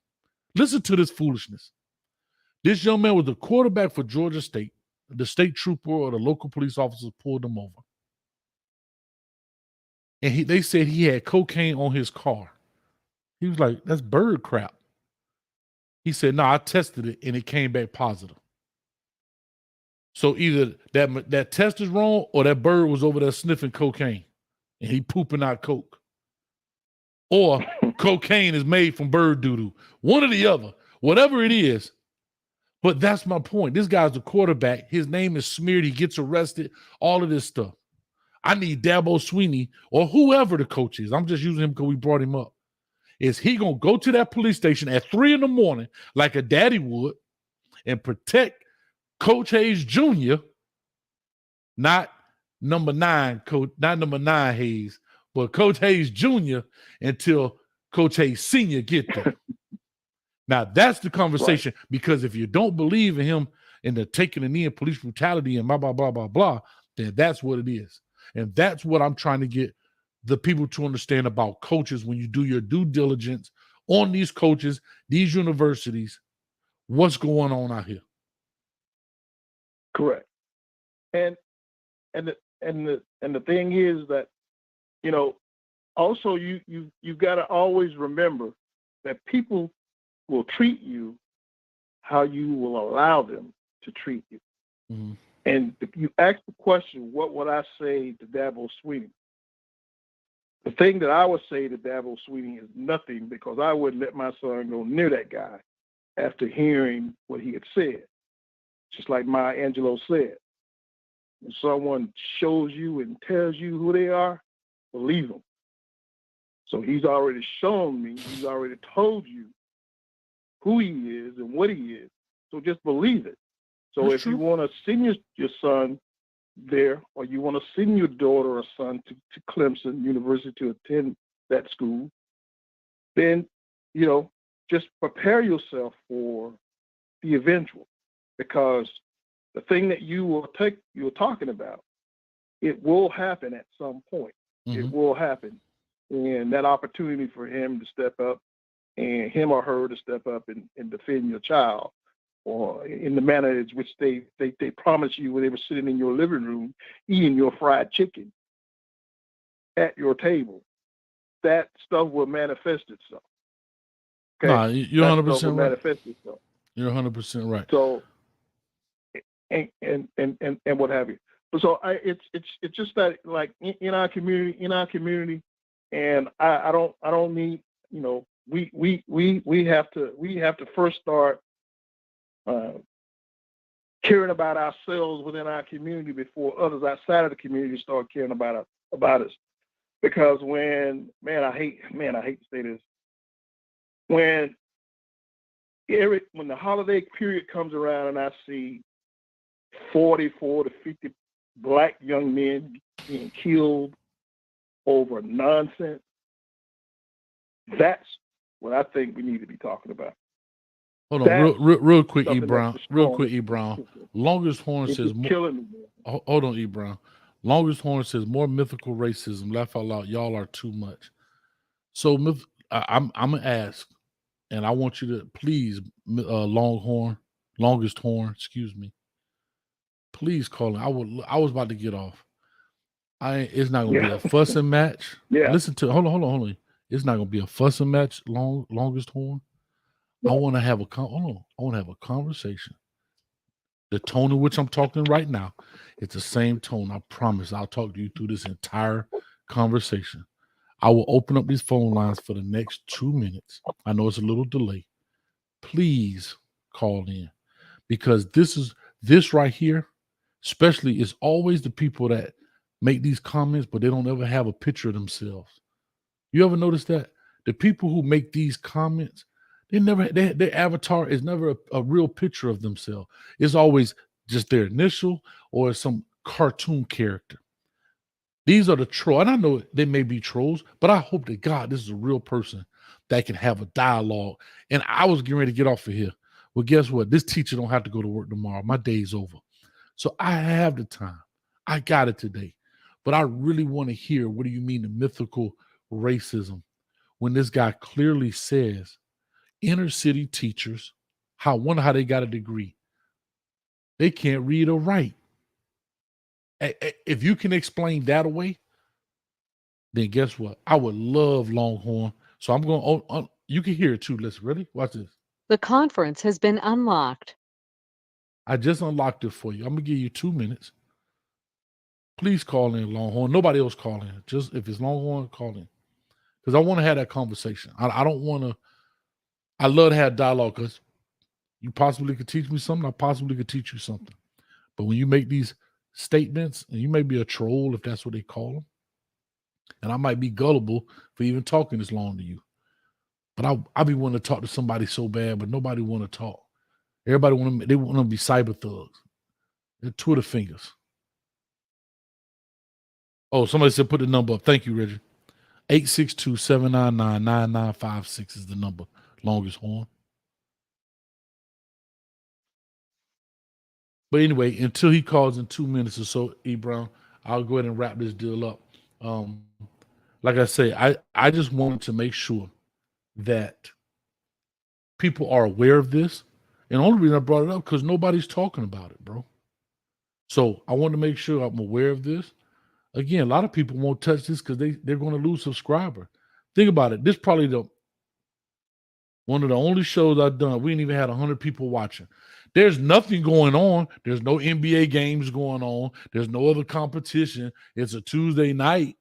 S2: Listen to this foolishness. This young man was the quarterback for Georgia State. The state trooper or the local police officers pulled him over. And they said he had cocaine on his car. He was like, that's bird crap. He said, no, I tested it and it came back positive. So either that test is wrong or that bird was over there sniffing cocaine and he pooping out coke. Or cocaine is made from bird doo-doo. One or the other. Whatever it is. But that's my point. This guy's the quarterback. His name is smeared. He gets arrested. All of this stuff. I need Dabo Swinney or whoever the coach is. I'm just using him because we brought him up. Is he going to go to that police station at 3 a.m. like a daddy would and protect Coach Hayes Jr., not number 9 Hayes, but Coach Hayes Jr. until Coach Hayes Sr. get there. Now, that's the conversation, right? Because if you don't believe in him and the taking a knee and police brutality and blah, blah, blah, blah, blah, then that's what it is. And that's what I'm trying to get the people to understand about coaches when you do your due diligence on these coaches, these universities, what's going on out here.
S12: Correct. And the thing is that, also you've got to always remember that people will treat you how you will allow them to treat you.
S2: Mm-hmm.
S12: And if you ask the question, what would I say to Dabo Swinney? The thing that I would say to Dabo Swinney is nothing, because I wouldn't let my son go near that guy after hearing what he had said. Just like Maya Angelou said, when someone shows you and tells you who they are, believe them. So he's already shown me, he's already told you who he is and what he is. So just believe it. So
S2: That's
S12: if
S2: true.
S12: you want to send your son there, or you want to send your daughter or son to Clemson University to attend that school, then, just prepare yourself for the eventual, because the thing that you're talking about, it will happen at some point.
S2: Mm-hmm.
S12: It will happen. And that opportunity for him to step up, and him or her to step up and defend your child, or in the manner in which they promised you when they were sitting in your living room eating your fried chicken at your table, that stuff will manifest itself. Okay?
S2: Nah, you're 100% right.
S12: Manifest itself.
S2: You're 100% right.
S12: So, and what have you. So it's just that, like, in our community, and I don't need, we have to first start caring about ourselves within our community before others outside of the community start caring about us. Because when I hate to say this, when the holiday period comes around and I see 44 to 50 black young men being killed over nonsense, that's what I think we need to be talking about.
S2: Hold on, real quick, E. Brown. Real quick, E. Brown. Longest Horn says more. Hold on, E. Brown. Longest Horn says more mythical racism. Laugh out loud. Y'all are too much. So I'm gonna ask, and I want you to please, Longest Horn. Excuse me. Please call in. I was about to get off. It's not gonna be a fussing match.
S12: Yeah.
S2: Listen to hold on. It's not gonna be a fussing match. Longest Horn. I want to have a conversation. The tone in which I'm talking right now, it's the same tone. I promise. I'll talk to you through this entire conversation. I will open up these phone lines for the next 2 minutes. I know it's a little delay. Please call in, because this right here, especially, is always the people that make these comments, but they don't ever have a picture of themselves. You ever notice that? The people who make these comments, their avatar is never a real picture of themselves. It's always just their initial or some cartoon character. These are the trolls. And I know they may be trolls, but I hope to God this is a real person that can have a dialogue. And I was getting ready to get off of here. Well, guess what? This teacher don't have to go to work tomorrow. My day's over. So I have the time. I got it today. But I really want to hear, what do you mean the mythical racism, when this guy clearly says inner city teachers, wonder how they got a degree. They can't read or write. If you can explain that away, then guess what? I would love Longhorn. So I'm going, you can hear it too. Listen, ready? Watch this.
S11: The conference has been unlocked.
S2: I just unlocked it for you. I'm going to give you 2 minutes. Please call in, Longhorn. Nobody else call in. Just if it's Longhorn, call in. Because I want to have that conversation. I don't want to. I love to have dialogue, because you possibly could teach me something. I possibly could teach you something. But when you make these statements, and you may be a troll if that's what they call them, and I might be gullible for even talking this long to you, but I be wanting to talk to somebody so bad, but nobody want to talk. Everybody want to be cyber thugs. They're Twitter fingers. Oh, somebody said put the number up. Thank you, Reggie. 862-799-9956 is the number. Longest Horn. But anyway, until he calls in 2 minutes or so, E. Brown, I'll go ahead and wrap this deal up. Like I say, I just wanted to make sure that people are aware of this. And the only reason I brought it up, because nobody's talking about it, bro. So I want to make sure I'm aware of this. Again, a lot of people won't touch this because they're going to lose subscriber. Think about it. This is probably one of the only shows I've done. We ain't even had 100 people watching. There's nothing going on. There's no NBA games going on. There's no other competition. It's a Tuesday night.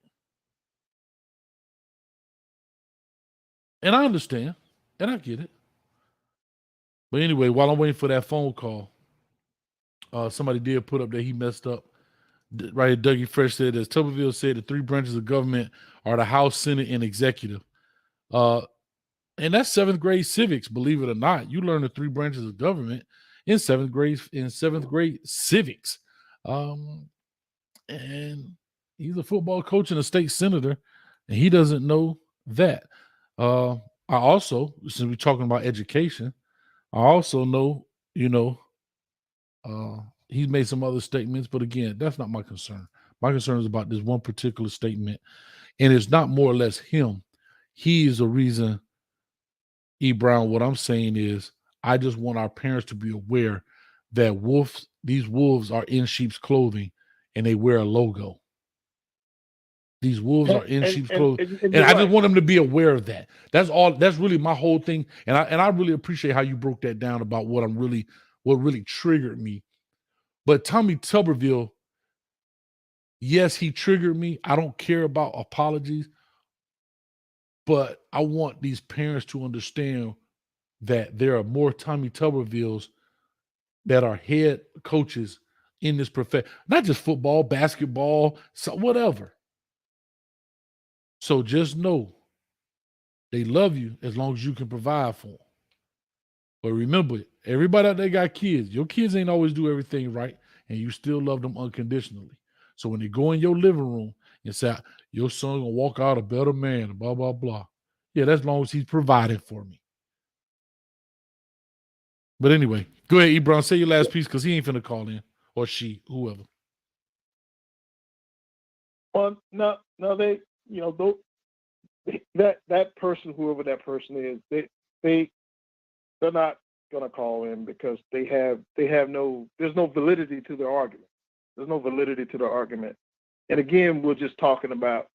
S2: And I understand. And I get it. But anyway, while I'm waiting for that phone call, somebody did put up that he messed up Right here, Dougie Fresh said, as Tuberville said, the three branches of government are the House, Senate, and executive. And that's 7th grade civics, believe it or not. You learn the three branches of government in 7th grade civics. And he's a football coach and a state senator, and he doesn't know that. I also, since we're talking about education, I also know, he's made some other statements, but again, that's not my concern. My concern is about this one particular statement, and it's not more or less him. He is the reason. E. Brown, what I'm saying is, I just want our parents to be aware that these wolves are in sheep's clothing, and they wear a logo. These wolves are in sheep's clothing, and I just want them to be aware of that. That's all. That's really my whole thing, and I really appreciate how you broke that down about what really triggered me. But Tommy Tuberville, yes, he triggered me. I don't care about apologies, but I want these parents to understand that there are more Tommy Tubervilles that are head coaches in this profession, not just football, basketball, so whatever. So just know they love you as long as you can provide for them. But remember, everybody out there got kids. Your kids ain't always do everything right, and you still love them unconditionally. So when they go in your living room and say, your son gonna walk out a better man, blah, blah, blah. Yeah, that's as long as he's providing for me. But anyway, go ahead, Ebron, say your last piece because he ain't finna call in, or she, whoever.
S12: Well, no, they, that person, whoever that person is, they're not gonna call in because there's no validity to their argument. There's no validity to their argument. And again, we're talking about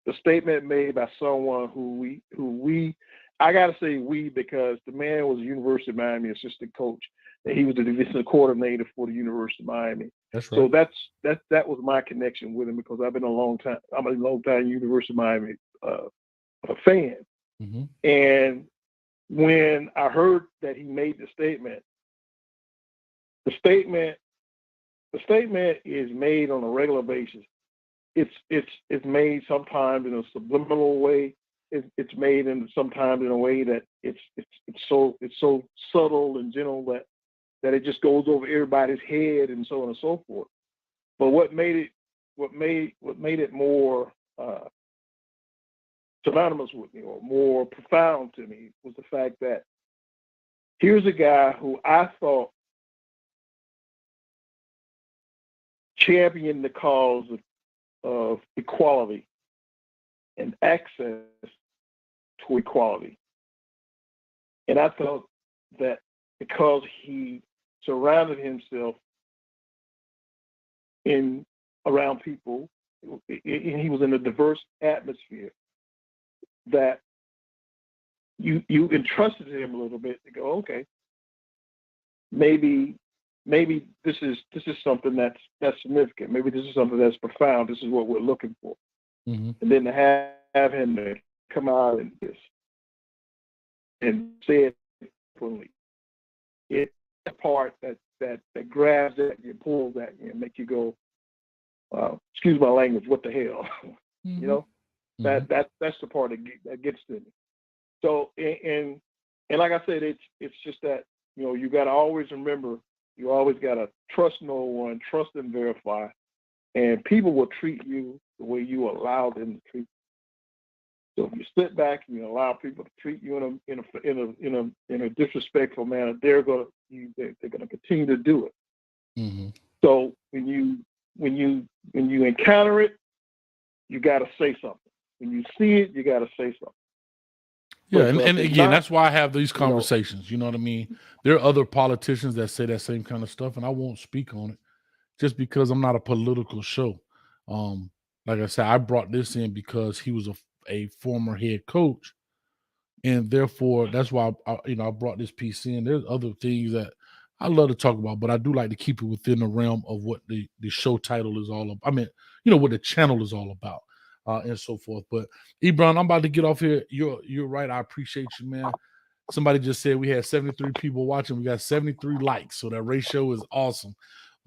S12: the statement made by someone who I gotta say we, because the man was a University of Miami assistant coach, and he was the division coordinator for the University of Miami.
S2: That's
S12: So
S2: right.
S12: that was my connection with him, because I'm a long time University of Miami fan.
S2: Mm-hmm.
S12: And when I heard that he made the statement is made on a regular basis. It's made sometimes in a subliminal way. It's made sometimes in a way that it's so subtle and gentle that it just goes over everybody's head and so on and so forth. But what made it more synonymous with me, or more profound to me, was the fact that here's a guy who I thought championed the cause of equality and access to equality. And I thought that because he surrounded himself around people, and he was in a diverse atmosphere, that you entrusted him a little bit to go, okay, maybe this is something that's significant. Maybe this is something that's profound. This is what we're looking for.
S2: Mm-hmm.
S12: And then to have him to come out and say it openly, it's the part that grabs at you, pulls at you, and make you go, excuse my language, what the hell?
S2: Mm-hmm.
S12: That's the part that gets to me. So and like I said, it's just that, you got to always remember, you always got to trust no one, trust and verify, and people will treat you the way you allow them to treat you. So if you sit back and you allow people to treat you in a disrespectful manner, they're gonna continue to do it.
S2: Mm-hmm.
S12: So when you encounter it, you got to say something. When you see it, you got to say something.
S2: Yeah, and again, that's why I have these conversations. You know what I mean? There are other politicians that say that same kind of stuff, and I won't speak on it just because I'm not a political show. Like I said, I brought this in because he was a former head coach, and therefore that's why I brought this piece in. There's other things that I love to talk about, but I do like to keep it within the realm of what the show title is all about. I mean, what the channel is all about. And so forth. But Ebron, I'm about to get off here. You're right. I appreciate you, man. Somebody just said we had 73 people watching. We got 73 likes. So that ratio is awesome.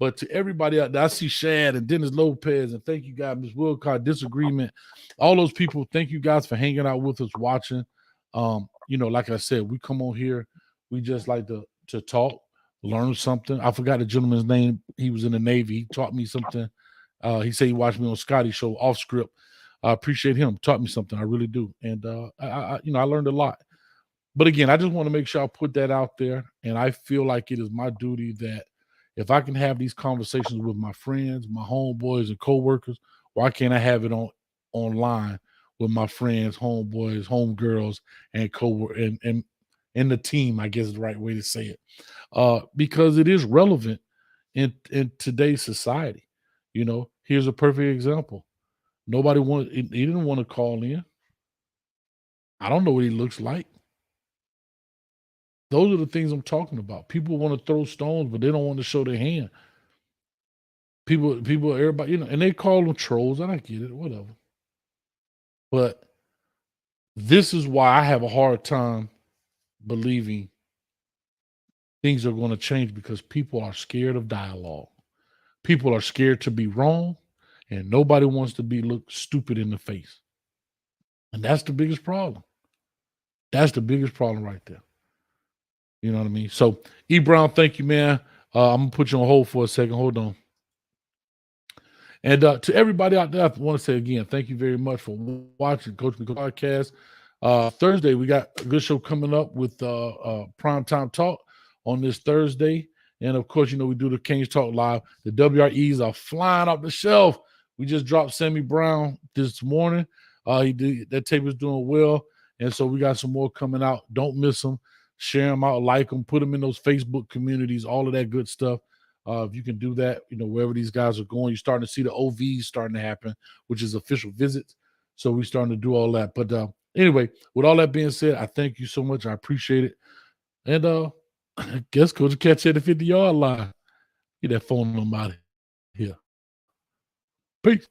S2: But But to everybody out there, I see Shad and Dennis Lopez, and thank you guys, Ms. Wilcott, Disagreement, all those people. Thank you guys for hanging out with us, watching. Like I said, we come on here, we just like to talk, learn something. I forgot the gentleman's name. He was in the Navy. He taught me something. He said he watched me on Scotty's show off script. I appreciate him. Taught me something. I really do. And I learned a lot. But again, I just want to make sure I put that out there. And I feel like it is my duty that if I can have these conversations with my friends, my homeboys, and coworkers, why can't I have it online with my friends, homeboys, homegirls, and coworkers and the team? I guess is the right way to say it, because it is relevant in today's society. Here's a perfect example. He didn't want to call in. I don't know what he looks like. Those are the things I'm talking about. People want to throw stones, but they don't want to show their hand. People, everybody, and they call them trolls, and I get it, whatever. But this is why I have a hard time believing things are going to change, because people are scared of dialogue. People are scared to be wrong, and nobody wants to look stupid in the face. And that's the biggest problem. That's the biggest problem right there. You know what I mean? So, E. Brown, thank you, man. I'm going to put you on hold for a second. Hold on. And to everybody out there, I want to say again, thank you very much for watching Coach Me Podcast. Thursday, we got a good show coming up with Primetime Talk on this Thursday. And, of course, we do the Kings Talk Live. The WREs are flying off the shelf. We just dropped Sammy Brown this morning. That tape is doing well. And so we got some more coming out. Don't miss them. Share them out, like them, put them in those Facebook communities, all of that good stuff. If you can do that, wherever these guys are going, you're starting to see the OVs starting to happen, which is official visits. So we're starting to do all that. But anyway, with all that being said, I thank you so much. I appreciate it. And I guess Coach will catch you at the 50-yard line. Get that phone number out of here. Peace.